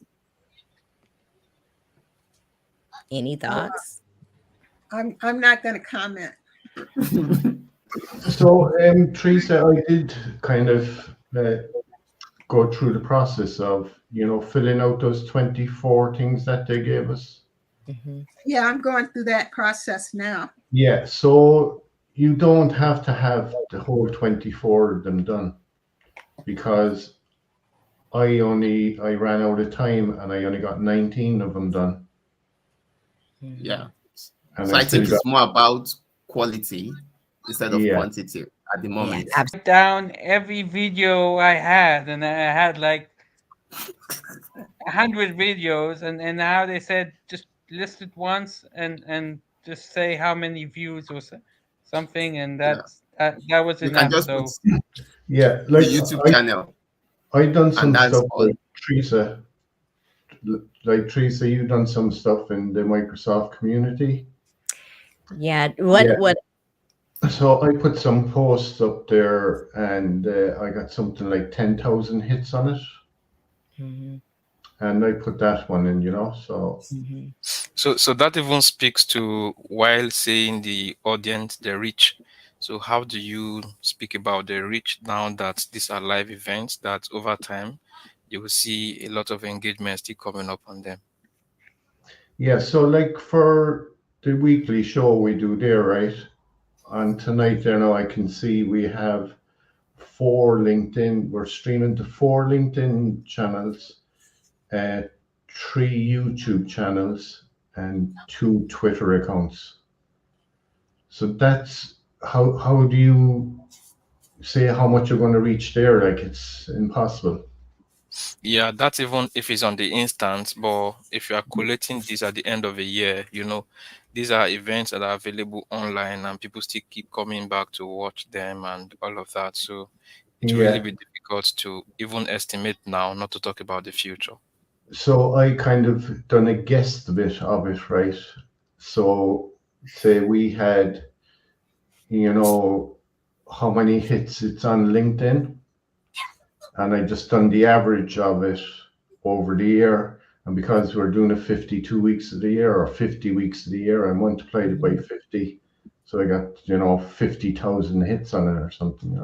Any thoughts? I'm not going to comment. So, Teresa, I did kind of go through the process of, filling out those 24 things that they gave us. Mm-hmm. Yeah, I'm going through that process now. Yeah, so you don't have to have the whole 24 of them done, because I ran out of time and I only got 19 of them done. Yeah. And so I think it's more about quality instead of quantity at the moment. I wrote down every video I had, and I had like 100 videos, and now they said just list it once and just say how many views or something, and that was you enough. Can just so put like the YouTube channel. I done some stuff like Teresa. Like Teresa, you've done some stuff in the Microsoft community. Yeah. What? So I put some posts up there, and I got something like 10,000 hits on it. Mm-hmm. And I put that one in, so. Mm-hmm. So that even speaks to, while saying the audience, the reach. So how do you speak about the reach now that these are live events, that over time you will see a lot of engagement still coming up on them? Yeah, so like for the weekly show we do there, right? And tonight there now I can see we have 4 LinkedIn. We're streaming to 4 LinkedIn channels, 3 YouTube channels, and 2 Twitter accounts. So that's how do you say how much you're going to reach there? Like, it's impossible. Yeah, that's even if it's on the instance, but if you are collating this at the end of a year, these are events that are available online and people still keep coming back to watch them and all of that. So it will really Yeah. be difficult to even estimate now, not to talk about the future. So I kind of done a guess a bit of it, right? So say we had, how many hits it's on LinkedIn, and I just done the average of it over the year. And because we're doing it 52 weeks of the year or 50 weeks of the year, I multiplied it by 50. So I got, 50,000 hits on it or something.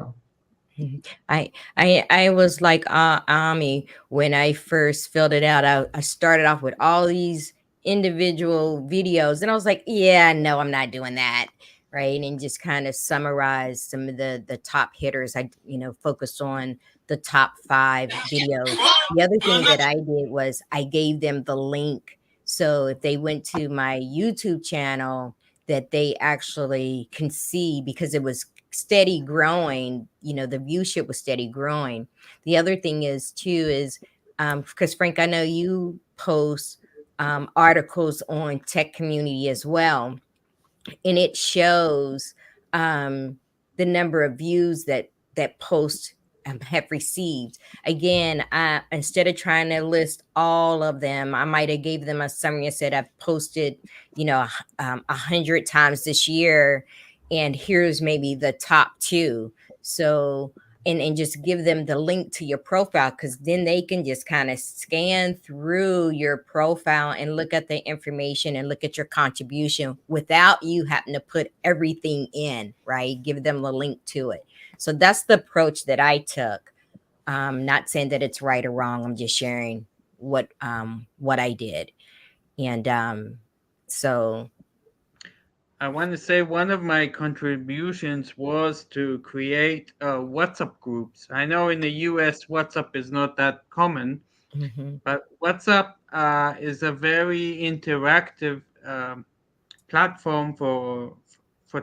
I was like Ami when I first filled it out. I started off with all these individual videos, and I was like, yeah, no, I'm not doing that, right? And just kind of summarize some of the top hitters. I focused on the top 5 videos. The other thing that I did was I gave them the link, so if they went to my YouTube channel, that they actually can see, because it was steady growing, the viewership was steady growing. The other thing is too is because Frank, I know you post articles on tech community as well, and it shows the number of views that post have received. Again, instead of trying to list all of them, I might have gave them a summary and said I've posted 100 times this year, and here's maybe the top 2. So and just give them the link to your profile, because then they can just kind of scan through your profile and look at the information and look at your contribution without you having to put everything in, right? Give them the link to it. So that's the approach that I took. Not saying that it's right or wrong. I'm just sharing what I did. And so I want to say one of my contributions was to create WhatsApp groups. I know in the US, WhatsApp is not that common, but WhatsApp is a very interactive platform for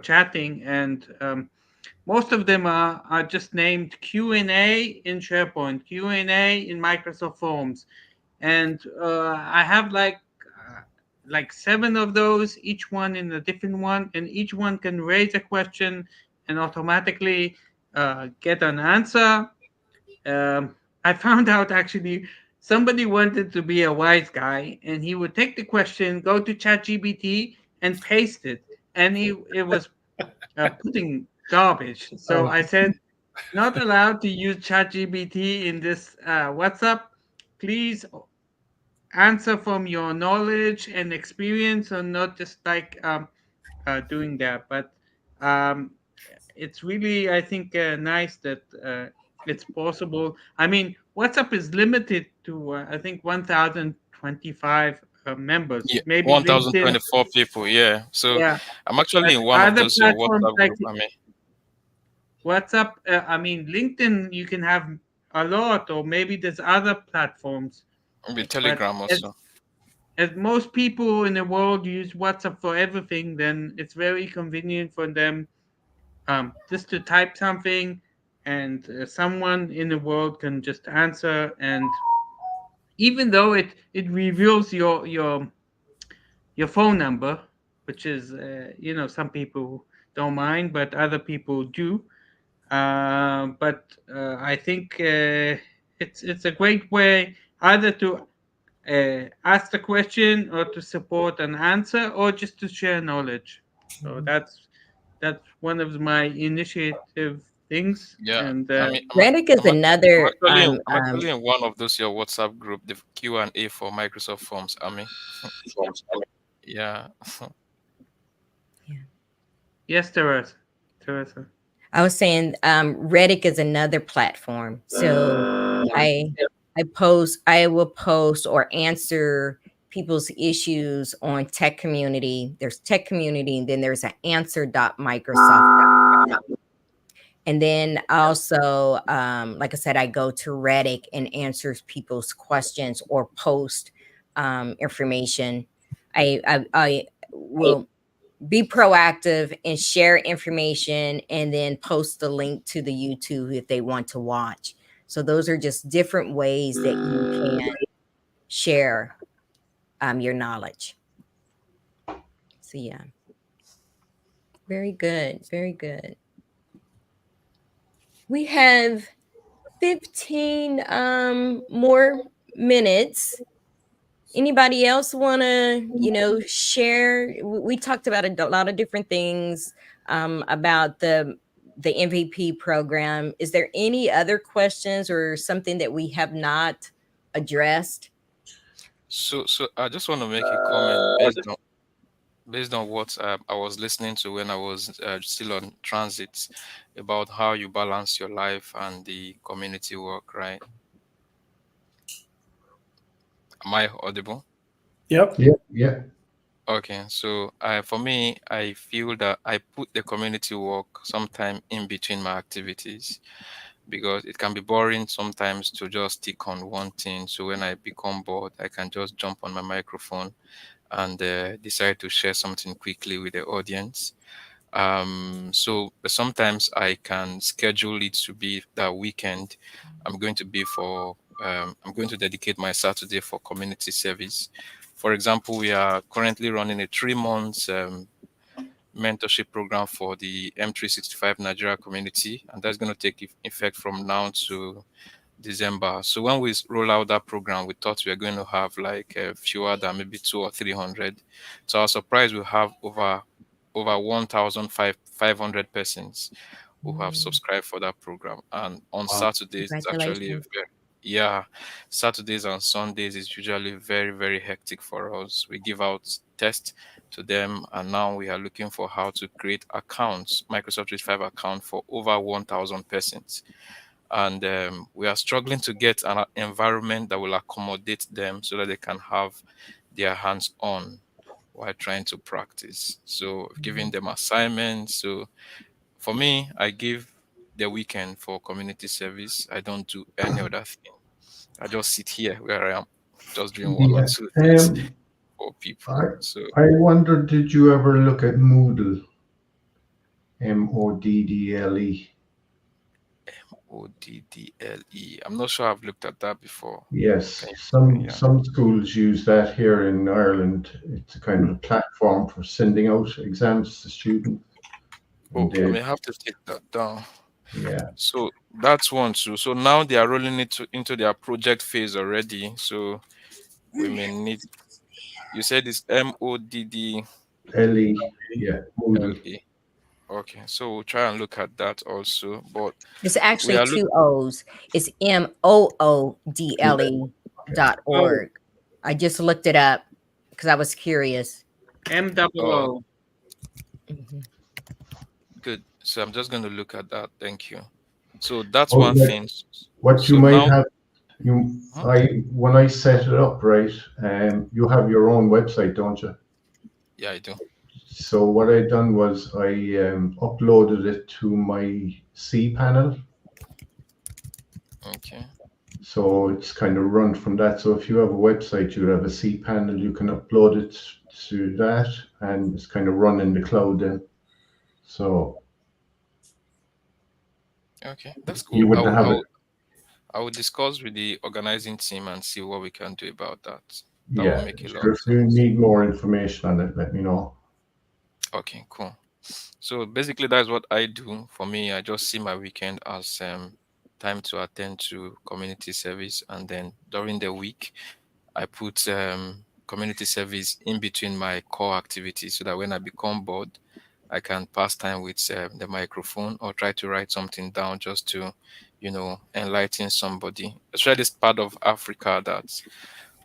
chatting, and most of them are just named Q&A in SharePoint, Q&A in Microsoft Forms, and I have like 7 of those, each one in a different one, and each one can raise a question and automatically get an answer. I found out actually somebody wanted to be a wise guy, and he would take the question, go to ChatGPT, and paste it, and it was putting garbage. So I said, not allowed to use ChatGPT in this WhatsApp. Please answer from your knowledge and experience, and not just like doing that. But it's really, I think, nice that it's possible. I mean, WhatsApp is limited to I think 1,025 members. Yeah, Maybe LinkedIn. 1,024 people. Yeah. So Yeah, I'm actually but in one of other those platforms WhatsApp like group. I mean, WhatsApp, I mean, LinkedIn, you can have a lot, or maybe there's other platforms. with But Telegram also. as most people in the world use WhatsApp for everything, then it's very convenient for them just to type something, and someone in the world can just answer. And even though it reveals your phone number, which is some people don't mind, but other people do. But I think it's a great way either to ask the question, or to support an answer, or just to share knowledge. So that's one of my initiative things. Yeah. And I mean, Redick is another I'm actually in one of those your WhatsApp group, the Q&A for Microsoft Forms. I mean, yeah. yes, Teresa. I was saying Reddick is another platform. So I will post or answer people's issues on tech community. There's tech community, and then there's an answer.microsoft.com. And then also, like I said, I go to Reddit and answers people's questions or post information. I will be proactive and share information and then post the link to the YouTube if they want to watch. So those are just different ways that you can share your knowledge. So yeah, very good, very good. We have 15 more minutes. Anybody else want to, share? We talked about a lot of different things about the MVP program. Is there any other questions or something that we have not addressed? So I just want to make a comment based on what I was listening to when I was still on transit about how you balance your life and the community work, right? Am I audible? Yep. Yeah. Okay, so for me, I feel that I put the community work sometime in between my activities because it can be boring sometimes to just stick on one thing. So when I become bored, I can just jump on my microphone and decide to share something quickly with the audience. But sometimes I can schedule it to be that weekend. I'm going to dedicate my Saturday for community service. For example, we are currently running a 3 months mentorship program for the M365 Nigeria community, and that's going to take effect from now to December. So when we roll out that program, we thought we were going to have like fewer than maybe 200 or 300. So I was surprised we have over 1,500 persons who have subscribed for that program. And on Saturdays, it's actually Saturdays and Sundays is usually very, very hectic for us. We give out tests to them, and now we are looking for how to create accounts, Microsoft 365 account for over 1,000 persons. And we are struggling to get an environment that will accommodate them so that they can have their hands on while trying to practice. So giving them assignments. So for me, I give the weekend for community service. I don't do any other thing. I just sit here where I am, just doing one or Yeah. two things for people. So I wonder, did you ever look at Moodle? Moddle. Oddle. I'm not sure I've looked at that before. Yes, Yeah. some schools use that here in Ireland. It's a kind of a platform for sending out exams to students. Oh, I may have to take that down. Yeah. So that's one too. So now they are rolling it into their project phase already. So we may need. You said it's Moddle. Yeah, Moodle. Okay, so we'll try and look at that also. But It's actually two O's. It's MOODLE.org. I just looked it up because I was curious. MOO. Good. So I'm just going to look at that. Thank you. So that's Oh, one thing. What So you might now, have, when I set it up, right? You have your own website, don't you? Yeah, I do. So what I done was I uploaded it to my cPanel. Okay. So it's kind of run from that. So if you have a website, you have a cPanel, you can upload it to that, and it's kind of run in the cloud then. So Okay, that's you cool. wouldn't have it. I will discuss with the organizing team and see what we can do about that. That Yeah, will make a lot sure. of If you sense. need more information on it, let me know. Okay, cool. So basically, that's what I do. For me, I just see my weekend as time to attend to community service, and then during the week, I put community service in between my core activities, so that when I become bored, I can pass time with the microphone or try to write something down just to, enlighten somebody. Especially this part of Africa that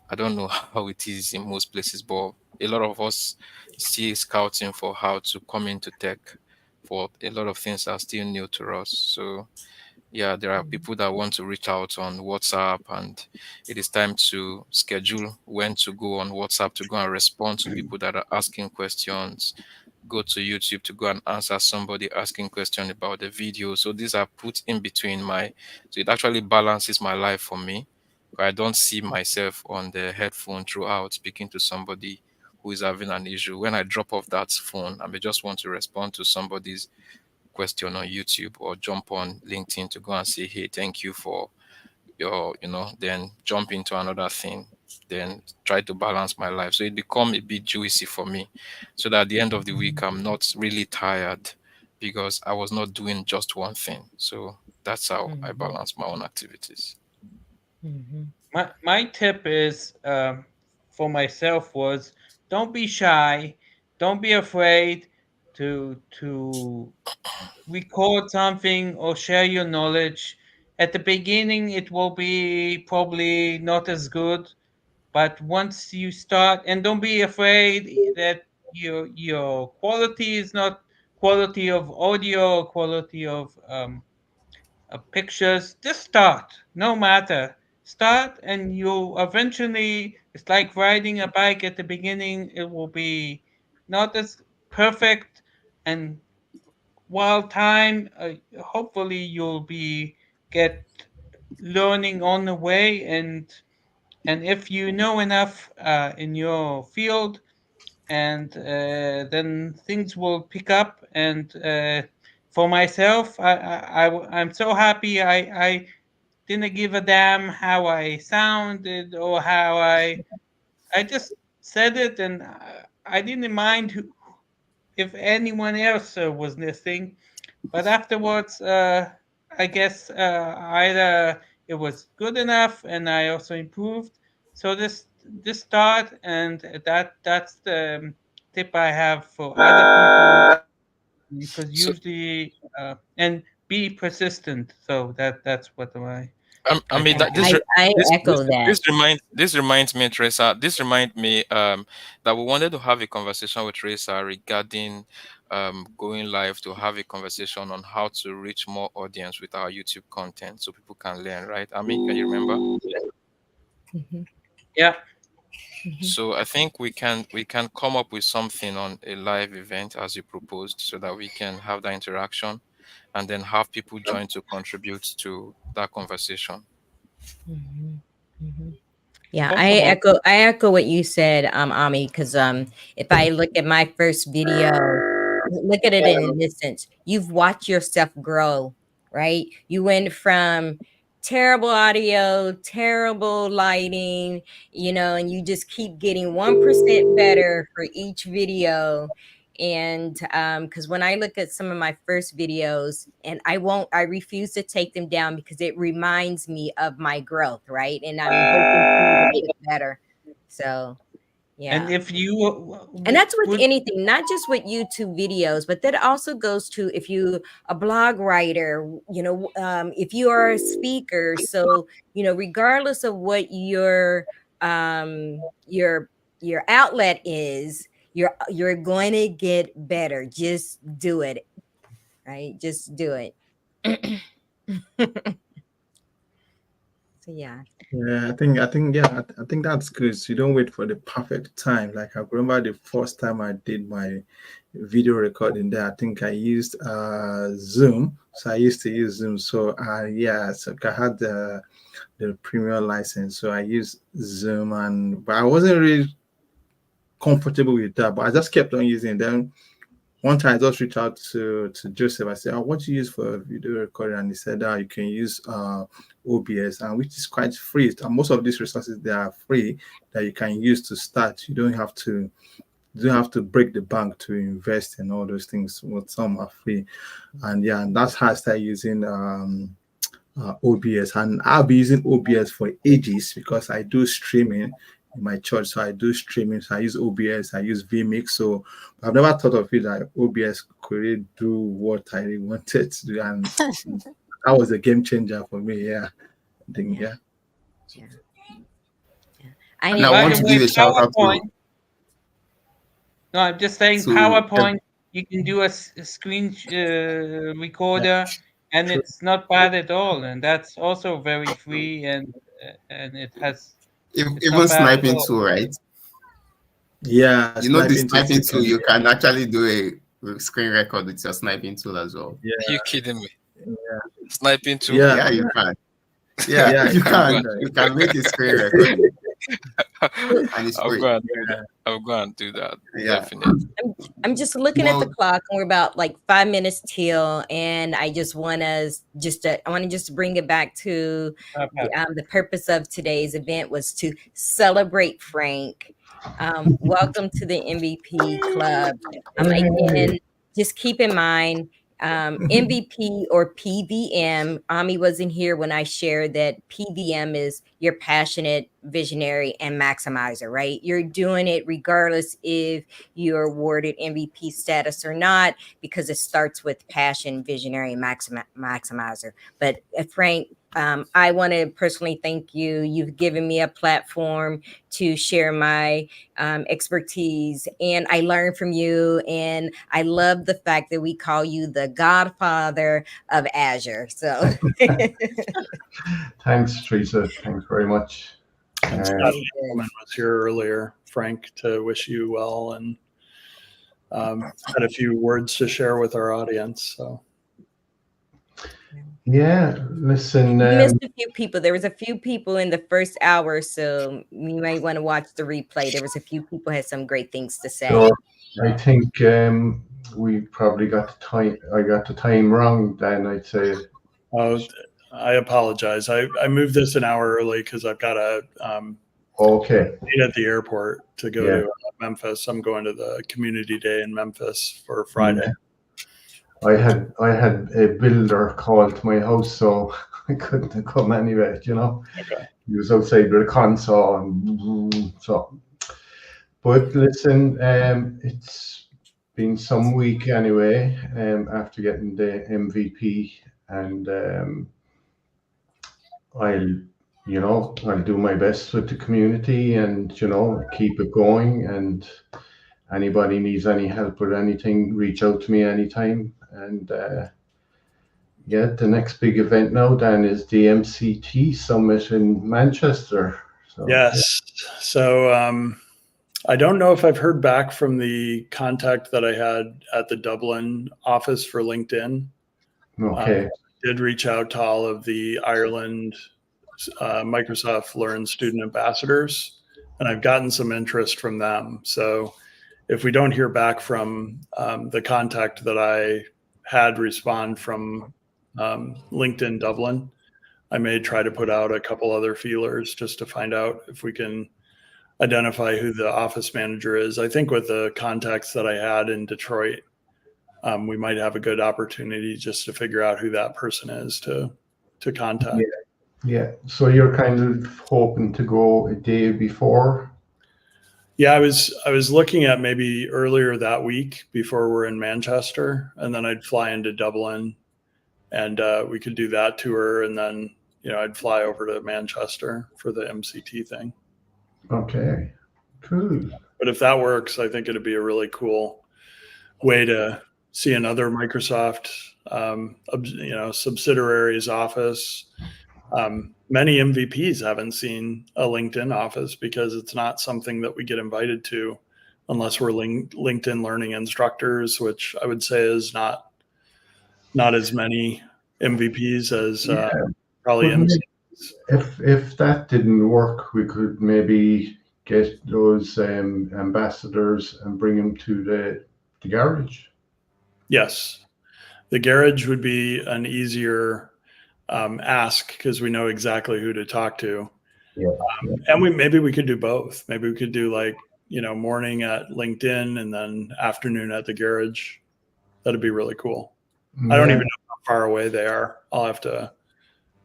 I don't know how it is in most places, but a lot of us still scouting for how to come into tech. For a lot of things are still new to us. So yeah, there are people that want to reach out on WhatsApp, and it is time to schedule when to go on WhatsApp to go and respond to people that are asking questions, go to YouTube to go and answer somebody asking question about the video. So these are put in between so it actually balances my life for me. I don't see myself on the headphone throughout speaking to somebody who is having an issue. When I drop off that phone, I may just want to respond to somebody's question on YouTube or jump on LinkedIn to go and say, hey, thank you for then jump into another thing, then try to balance my life. So it become a bit juicy for me. So that at the end of the week, I'm not really tired because I was not doing just one thing. So that's how I balance my own activities. My tip is for myself was don't be shy, don't be afraid to record something or share your knowledge. At the beginning, it will be probably not as good, but once you start, and don't be afraid that your quality is not quality of audio, quality of pictures. Just start, no matter. Start, and you'll eventually. It's like riding a bike. At the beginning, it will be not as perfect, and while time, hopefully, you'll be get learning on the way, and if you know enough in your field, and then things will pick up. And for myself, I'm so happy. I didn't give a damn how I sounded or how I just said it, and I didn't mind if anyone else was listening. But afterwards, I guess either it was good enough, and I also improved. So this start, and that's the tip I have for other people, because So usually and be persistent. So that's what I I mean can that do. I this echo that. this reminds me, Teresa. This reminds me that we wanted to have a conversation with Teresa regarding going live to have a conversation on how to reach more audience with our YouTube content so people can learn, right? I mean, can you remember? Yeah. So I think we can come up with something on a live event as you proposed so that we can have that interaction and then have people join to contribute to that conversation. Yeah, Hopefully. I echo what you said, Ami, because if I look at my first video, look at it in this sense. You've watched yourself grow, right? You went from terrible audio, terrible lighting, and you just keep getting 1% better for each video. And because when I look at some of my first videos, and I refuse to take them down because it reminds me of my growth, right? And I'm hoping to get better. So And yeah. if you And that's with would, anything, not just with YouTube videos, but that also goes to if you a blog writer, if you are a speaker. So, regardless of what your outlet is, you're going to get better. Just do it. Right? Just do it. So yeah. Yeah, I think that's good. So you don't wait for the perfect time. Like I remember the first time I did my video recording there, I think I used Zoom. So I used to use Zoom. So yeah, so I had the premium license. So I used Zoom, but I wasn't really comfortable with that. But I just kept on using them. One time I just reached out to Joseph. I said, what do you use for video recording? And he said, you can use OBS, and which is quite free. And most of these resources, they are free that you can use to start. You don't have to break the bank to invest in all those things. Well, some are free. And yeah, and that's how I started using OBS. And I'll be using OBS for ages because I do streaming in my church. So I do streaming. So I use OBS, I use vMix. So I've never thought of it that OBS could really do what I really wanted to do. And that was a game changer for me. Yeah. I think, yeah. Yeah. And I and by want the to way, give a shout out PowerPoint. to No, I'm just saying to PowerPoint. You can do a screen recorder. and True. it's not bad at all. And that's also very free, and it has it's Even not bad at sniping all. too, right? Yeah, You know the sniping sniping too. tool, you can actually do a screen record with your sniping tool as well. Yeah, Are you kidding me? yeah, Sniping too? yeah, Yeah, you can. Yeah, yeah. you You can. can. You can make a screen recording, and it's I'll free. go and do that. I'll go and do that. Yeah. Definitely. I'm just looking at the Well, clock, and we're about like 5 minutes till, and I just want to I want to just bring it back to Okay. the purpose of today's event was to celebrate Frank. Welcome to the MVP Club. Again, just keep in mind, MVP or PVM. Ami wasn't here when I shared that PVM is your passionate, visionary, and maximizer, right? You're doing it regardless if you're awarded MVP status or not, because it starts with passion, visionary, and maximizer. But Frank, I want to personally thank you. You've given me a platform to share my expertise, and I learned from you. And I love the fact that we call you the godfather of Azure. So Thanks, Teresa. Thanks very much. And Scott Engelman was here earlier, Frank, to wish you well, and had a few words to share with our audience. So. Yeah, listen. you missed a few people. There was a few people in the first hour, so you might want to watch the replay. There was a few people had some great things to say. So I think we probably got the time. I got the time wrong. Then I'd say. Oh, I apologize. I moved this an hour early because I've got a Okay. meet at the airport to go to Memphis. I'm going to the community day in Memphis for Friday. I had a builder call to my house, so I couldn't come anyway. You know, Okay. he was outside with a console, and so. But listen, it's been some week anyway. After getting the MVP, and I'll do my best with the community, and keep it going. And anybody needs any help with anything, reach out to me anytime. And the next big event now, Dan, is the MCT Summit in Manchester. So, Yes. So I don't know if I've heard back from the contact that I had at the Dublin office for LinkedIn. Okay. I did reach out to all of the Ireland Microsoft Learn student ambassadors, and I've gotten some interest from them. So if we don't hear back from the contact that I had respond from LinkedIn Dublin, I may try to put out a couple other feelers just to find out if we can identify who the office manager is. I think with the contacts that I had in Detroit, we might have a good opportunity just to figure out who that person is to contact. Yeah. So you're kind of hoping to go a day before? Yeah, I was looking at maybe earlier that week before we're in Manchester, and then I'd fly into Dublin, and we could do that tour, and then I'd fly over to Manchester for the MCT thing. Okay, cool. But if that works, I think it'd be a really cool way to see another Microsoft subsidiaries office. Many MVPs haven't seen a LinkedIn office because it's not something that we get invited to unless we're LinkedIn learning instructors, which I would say is not as many MVPs as probably MCPs. If that didn't work, we could maybe get those ambassadors and bring them to the garage. Yes, the garage would be an easier ask because we know exactly who to talk to. And maybe we could do both. Maybe we could do morning at LinkedIn and then afternoon at the garage. That'd be really cool. I don't even know how far away they are. I'll have to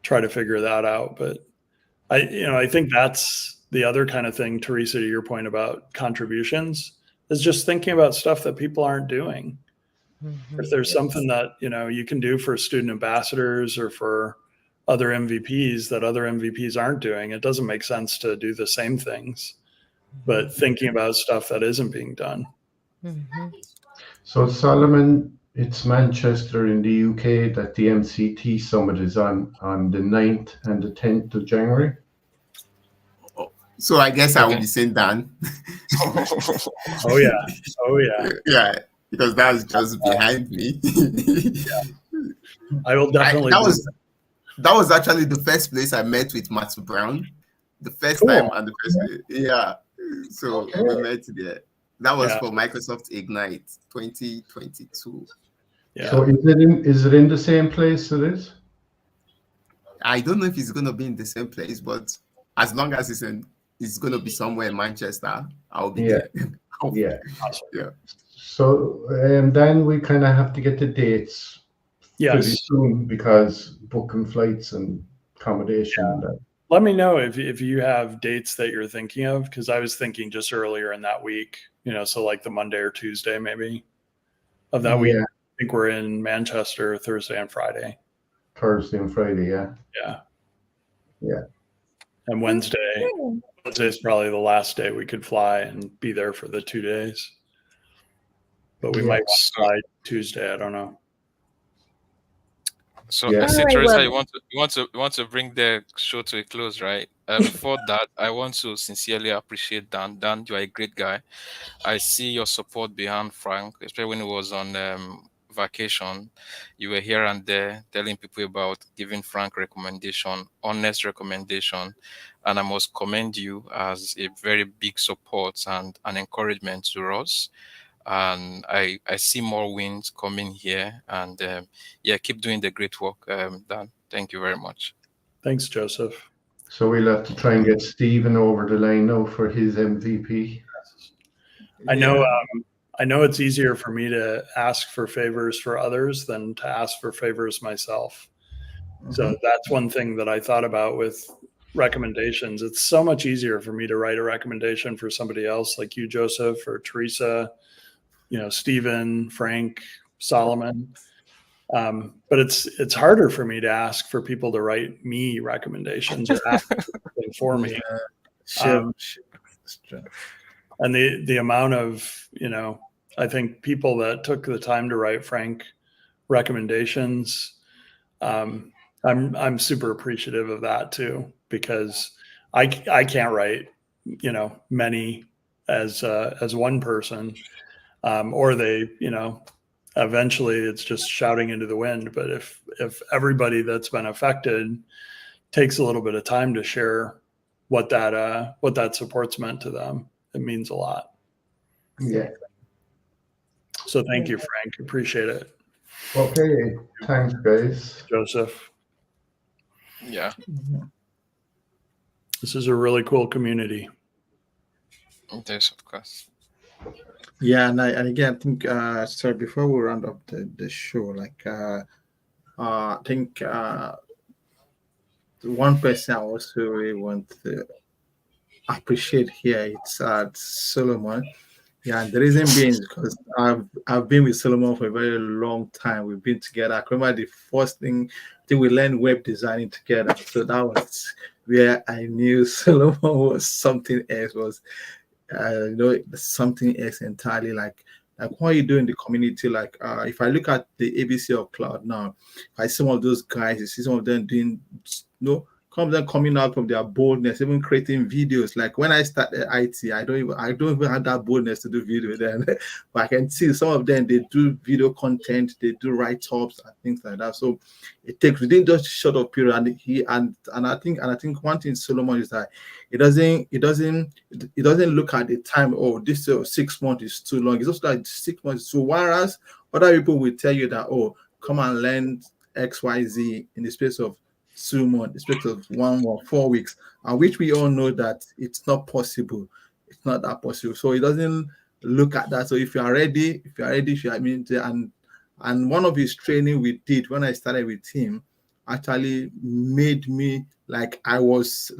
try to figure that out. But I think that's the other kind of thing, Teresa, to your point about contributions, is just thinking about stuff that people aren't doing. If there's something that you can do for student ambassadors or for other MVPs that other MVPs aren't doing, it doesn't make sense to do the same things, but thinking about stuff that isn't being done. So Solomon, It's Manchester in the UK that the MCT summit is on the 9th and the 10th of January. So I guess I will Okay. be saying Dan. Oh yeah. Oh yeah. Yeah, because that's just behind me. I will definitely. That was actually the first place I met with Matthew Brown. The first Cool. time and the first yeah. So Okay. we met there. That was Yeah. for Microsoft Ignite 2022. Yeah. So is it in the same place it is? I don't know if it's gonna be in the same place, but as long as it's gonna be somewhere in Manchester, I'll be Yeah. there. Yeah. Awesome. Yeah. So then we kind of have to get the dates pretty Yes. soon because booking flights and accommodation and that. Let me know if you have dates that you're thinking of, because I was thinking just earlier in that week, so like the Monday or Tuesday maybe of that week. Yeah. I think we're in Manchester Thursday and Friday. Thursday and Friday, yeah. Yeah. Yeah. And Wednesday is probably the last day we could fly and be there for the 2 days. But we Yeah. might want to fly Tuesday. I don't know. So Yeah. I see, All right, Teresa, well- you want to bring the show to a close, right? Before that, I want to sincerely appreciate Dan. Dan, you are a great guy. I see your support behind Frank, especially when he was on vacation. You were here and there telling people about giving Frank recommendation, honest recommendation, and I must commend you as a very big support and an encouragement to us. And I see more wins coming here, and yeah, keep doing the great work, Dan. Thank you very much. Thanks, Joseph. So we'll have to try and get Stephen over the line now for his MVP. I know it's easier for me to ask for favors for others than to ask for favors myself. So that's one thing that I thought about with recommendations. It's so much easier for me to write a recommendation for somebody else like you, Joseph, or Teresa, Stephen, Frank, Solomon. But it's harder for me to ask for people to write me recommendations or ask something for me. Sure. And the amount of, I think people that took the time to write Frank recommendations, I'm super appreciative of that too, because I can't write, many as one person, or they, eventually it's just shouting into the wind. But if everybody that's been affected takes a little bit of time to share what that support's meant to them, it means a lot. Yeah. So thank you, Frank. Appreciate it. Okay. Thanks, guys. Joseph. Yeah. This is a really cool community. Yes, of course. Yeah, and again, I think sorry, before we round up the show, I think the one person I also really want to appreciate here, it's Solomon. Yeah, and the reason being is because I've been with Solomon for a very long time. We've been together. I remember the first thing I think we learned web designing together. So that was where I knew Solomon was something else. Something else entirely. Like what you do in the community. Like if I look at the ABC of Cloud now, I see some of those guys. You see some of them doing coming out from their boldness, even creating videos. Like when I started IT, I don't even have that boldness to do video then, but I can see some of them, they do video content, they do write-ups and things like that. So it takes within just a short of period, and I think one thing Solomon is that it doesn't look at the time. Oh, this 6 months is too long. It's also like 6 months. So whereas other people will tell you that, oh, come and learn XYZ in the space of 2 months, in the space of 1 or 4 weeks, and which we all know that it's not possible. It's not that possible. So it doesn't look at that. So if you are ready, and one of his training we did when I started with him actually made me I'm always,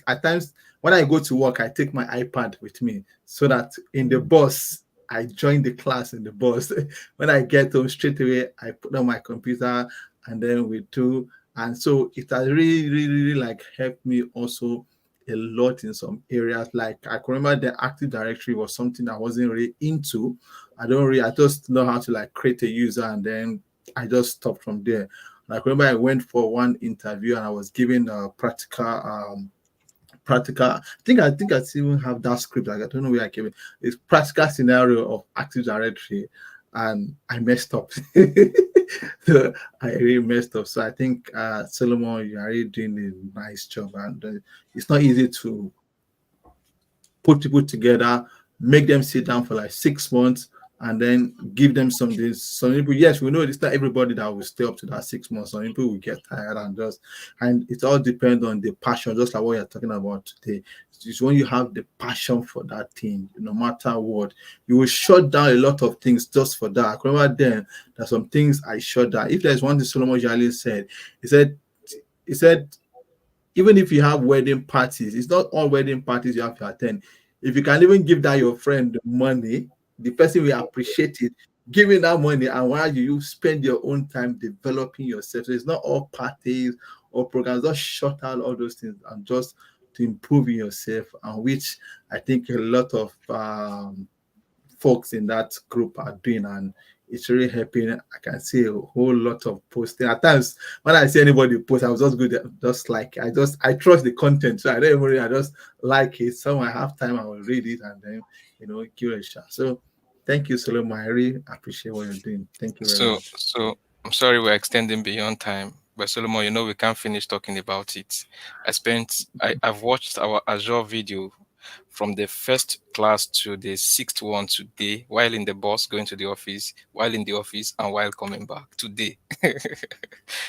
at times when I go to work, I take my iPad with me so that in the bus I join the class in the bus. When I get home straight away, I put on my computer and then we do. And so it has really, really, really helped me also a lot in some areas. Like I can remember the Active Directory was something I wasn't really into. I just know how to like create a user, and then I just stopped from there. Like remember I went for one interview and I was given a practical. I think I still even have that script. Like I don't know where I came in. It's practical scenario of Active Directory, and I messed up. So I really messed up. So I think Solomon, you're really doing a nice job, and it's not easy to put people together, make them sit down for like 6 months, and then give them something. Some people, yes, we know it's not everybody that will stay up to that 6 months. Some people will get tired and it all depends on the passion, just like what you're talking about today. It's when you have the passion for that thing, no matter what, you will shut down a lot of things just for that. I remember then there's some things I shut down. If there's one thing Solomon Jali said, he said, even if you have wedding parties, it's not all wedding parties you have to attend. If you can even give that your friend the money, the person will appreciate it. Giving that money, and while you spend your own time developing yourself. So it's not all parties or programs. Just shut out all those things and just to improve yourself, and which I think a lot of folks in that group are doing, and it's really helping. I can see a whole lot of posting. At times, when I see anybody post, I was just good, just like I trust the content, so I don't even really, I just like it. So when I have time, I will read it and then give it a shot. So thank you, Solomon. I really appreciate what you're doing. Thank you very much. So I'm sorry we're extending beyond time, but Solomon, we can't finish talking about it. I've watched our Azure video from the first class to the sixth one today, while in the bus going to the office, while in the office, and while coming back today.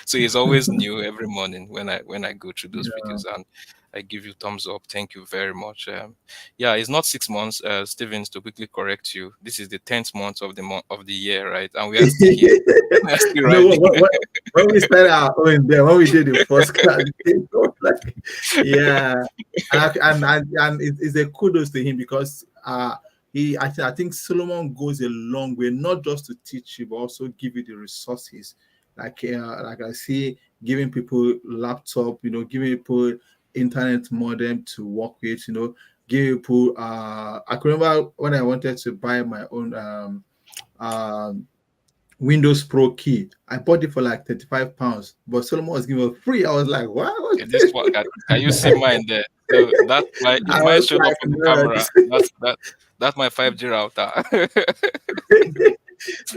So it's always new every morning when I go through those videos, and I give you thumbs up. Thank you very much. Yeah, it's not 6 months, Stevens, to quickly correct you. This is the 10th month of the year, right? And we are still here. We are still riding. When we started our own there, when we did the first class, it was like, yeah, and it's a kudos to him, because I think Solomon goes a long way, not just to teach you, but also give you the resources. Like I see, giving people laptop, giving people internet modem to work with, giving people. I can remember when I wanted to buy my own Windows Pro key. I bought it for like £35, but Solomon was giving it free. I was like, wow. Yeah, this one, can you see mine there? So that's my, if mine showed up on the camera, that's my 5G router.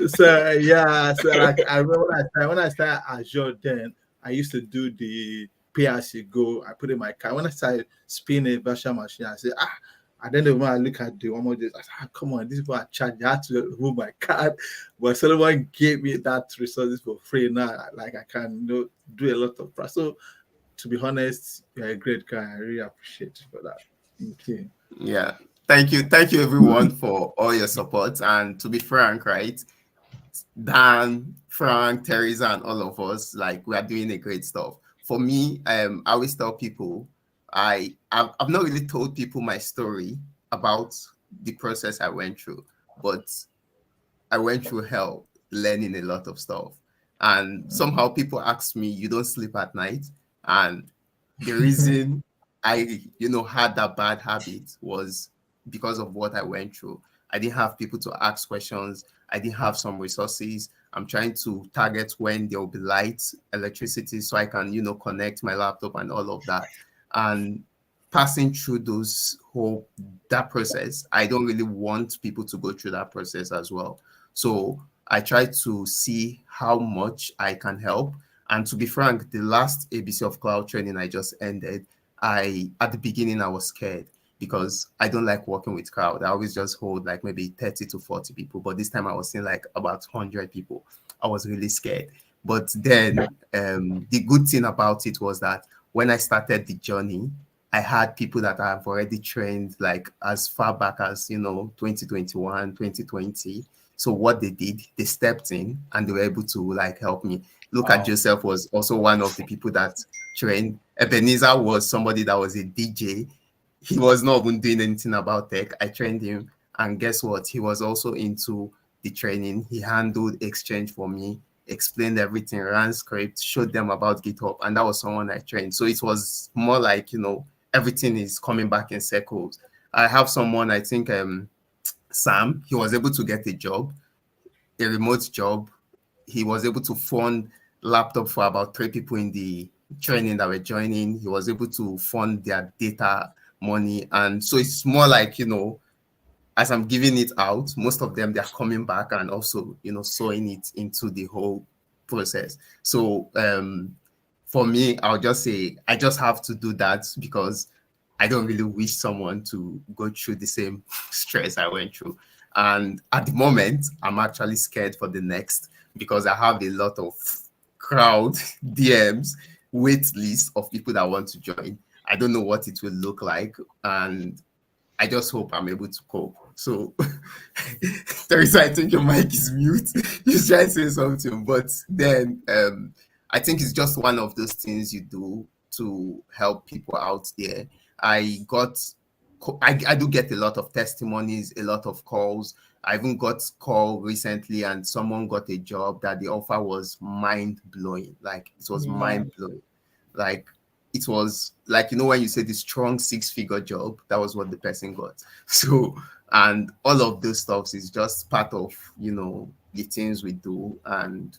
So yeah, so like I remember when I started Azure, then I used to do the pay as you go. I put in my card. When I started spinning a virtual machine, I said, and then when I look at the one more day, I said, come on, these people are charged. I had to remove my card. But someone gave me that resources for free. Now, like I can do a lot of price. So to be honest, you're a great guy. I really appreciate you for that. Thank you. Yeah. Thank you everyone for all your support. And to be frank, right? Dan, Frank, Teresa, and all of us, like, we are doing a great stuff. For me, I always tell people, I've not really told people my story about the process I went through, but I went through hell learning a lot of stuff. And somehow people ask me, you don't sleep at night? And the reason I, had that bad habit was because of what I went through. I didn't have people to ask questions. I didn't have some resources. I'm trying to target when there will be light, electricity, so I can, connect my laptop and all of that. And passing through that process, I don't really want people to go through that process as well. So I try to see how much I can help. And to be frank, the last ABC of Cloud training I just ended, at the beginning I was scared, because I don't like working with crowd. I always just hold like maybe 30 to 40 people. But this time I was seeing like about 100 people. I was really scared. But then the good thing about it was that when I started the journey, I had people that I've already trained like as far back as, 2021, 2020. So what they did, they stepped in and they were able to like help me. Look at Joseph was also one of the people that trained. Ebenezer was somebody that was a DJ. He was not even doing anything about tech. I trained him. And guess what? He was also into the training. He handled Exchange for me, explained everything, ran scripts, showed them about GitHub. And that was someone I trained. So it was more like, everything is coming back in circles. I have someone, I think Sam, he was able to get a job, a remote job. He was able to fund laptop for about 3 people in the training that were joining. He was able to fund their data money. And so it's more like, as I'm giving it out, most of them, they're coming back and also, sewing it into the whole process. So for me, I'll just say, I just have to do that because I don't really wish someone to go through the same stress I went through. And at the moment, I'm actually scared for the next because I have a lot of crowd DMs, wait list of people that want to join. I don't know what it will look like. And I just hope I'm able to cope. So, Teresa, I think your mic is mute. You try to say something, but then I think it's just one of those things you do to help people out there. I do get a lot of testimonies, a lot of calls. I even got a call recently and someone got a job that the offer was mind-blowing. Like, it was mind-blowing. Like, it was like, when you say the strong 6-figure job, that was what the person got. So, and all of those stuff is just part of, the things we do. And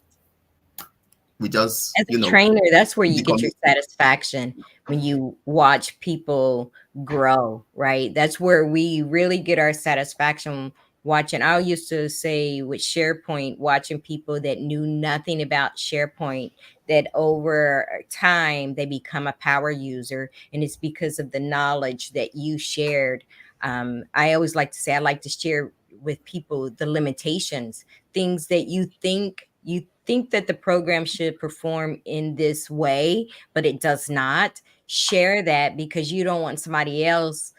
we just, as a trainer, that's where you get your satisfaction, when you watch people grow, right? That's where we really get our satisfaction watching. I used to say with SharePoint, watching people that knew nothing about SharePoint, that over time they become a power user, and it's because of the knowledge that you shared. I always like to say, I like to share with people the limitations, things that you think that the program should perform in this way, but it does not. Share that, because you don't want somebody else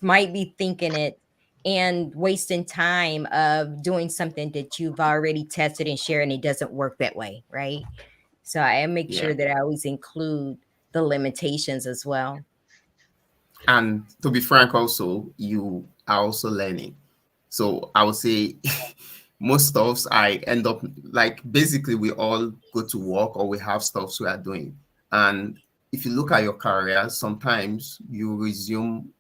might be thinking it and wasting time of doing something that you've already tested and shared, and it doesn't work that way, right? So I make sure that I always include the limitations as well. And to be frank, also, you are also learning. So I would say most stuffs I end up, like, basically we all go to work or we have stuffs we are doing. And if you look at your career, sometimes you resume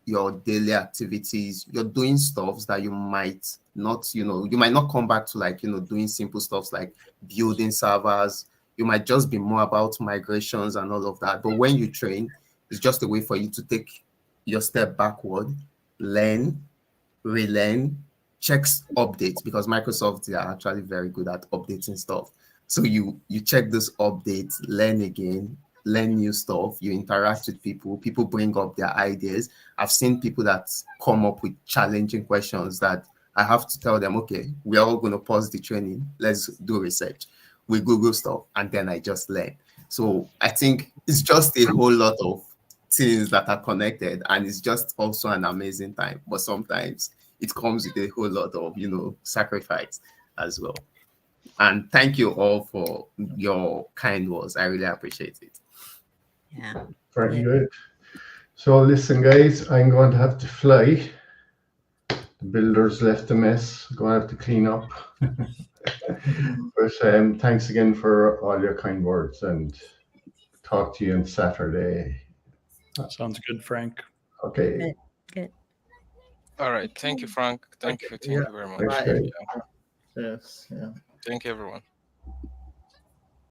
your daily activities, you're doing stuffs that you might not, you might not come back to, like, doing simple stuffs like building servers. You might just be more about migrations and all of that. But when you train, it's just a way for you to take your step backward, learn, relearn, checks updates, because Microsoft, they are actually very good at updating stuff. So you check those updates, learn again, learn new stuff, you interact with people bring up their ideas. I've seen people that come up with challenging questions that I have to tell them, okay, we're all going to pause the training, let's do research. We Google stuff, and then I just learn. So I think it's just a whole lot of things that are connected, and it's just also an amazing time. But sometimes it comes with a whole lot of, sacrifice as well. And thank you all for your kind words. I really appreciate it. Yeah. Very good. So listen, guys, I'm going to have to fly. The builders left a mess. Going to have to clean up. But thanks again for all your kind words, and talk to you on Saturday. Sounds good, Frank. Okay. Good. All right. Thank you, Frank. Thank you very much. Thanks, guys. Yes. Yeah. Thank you, everyone.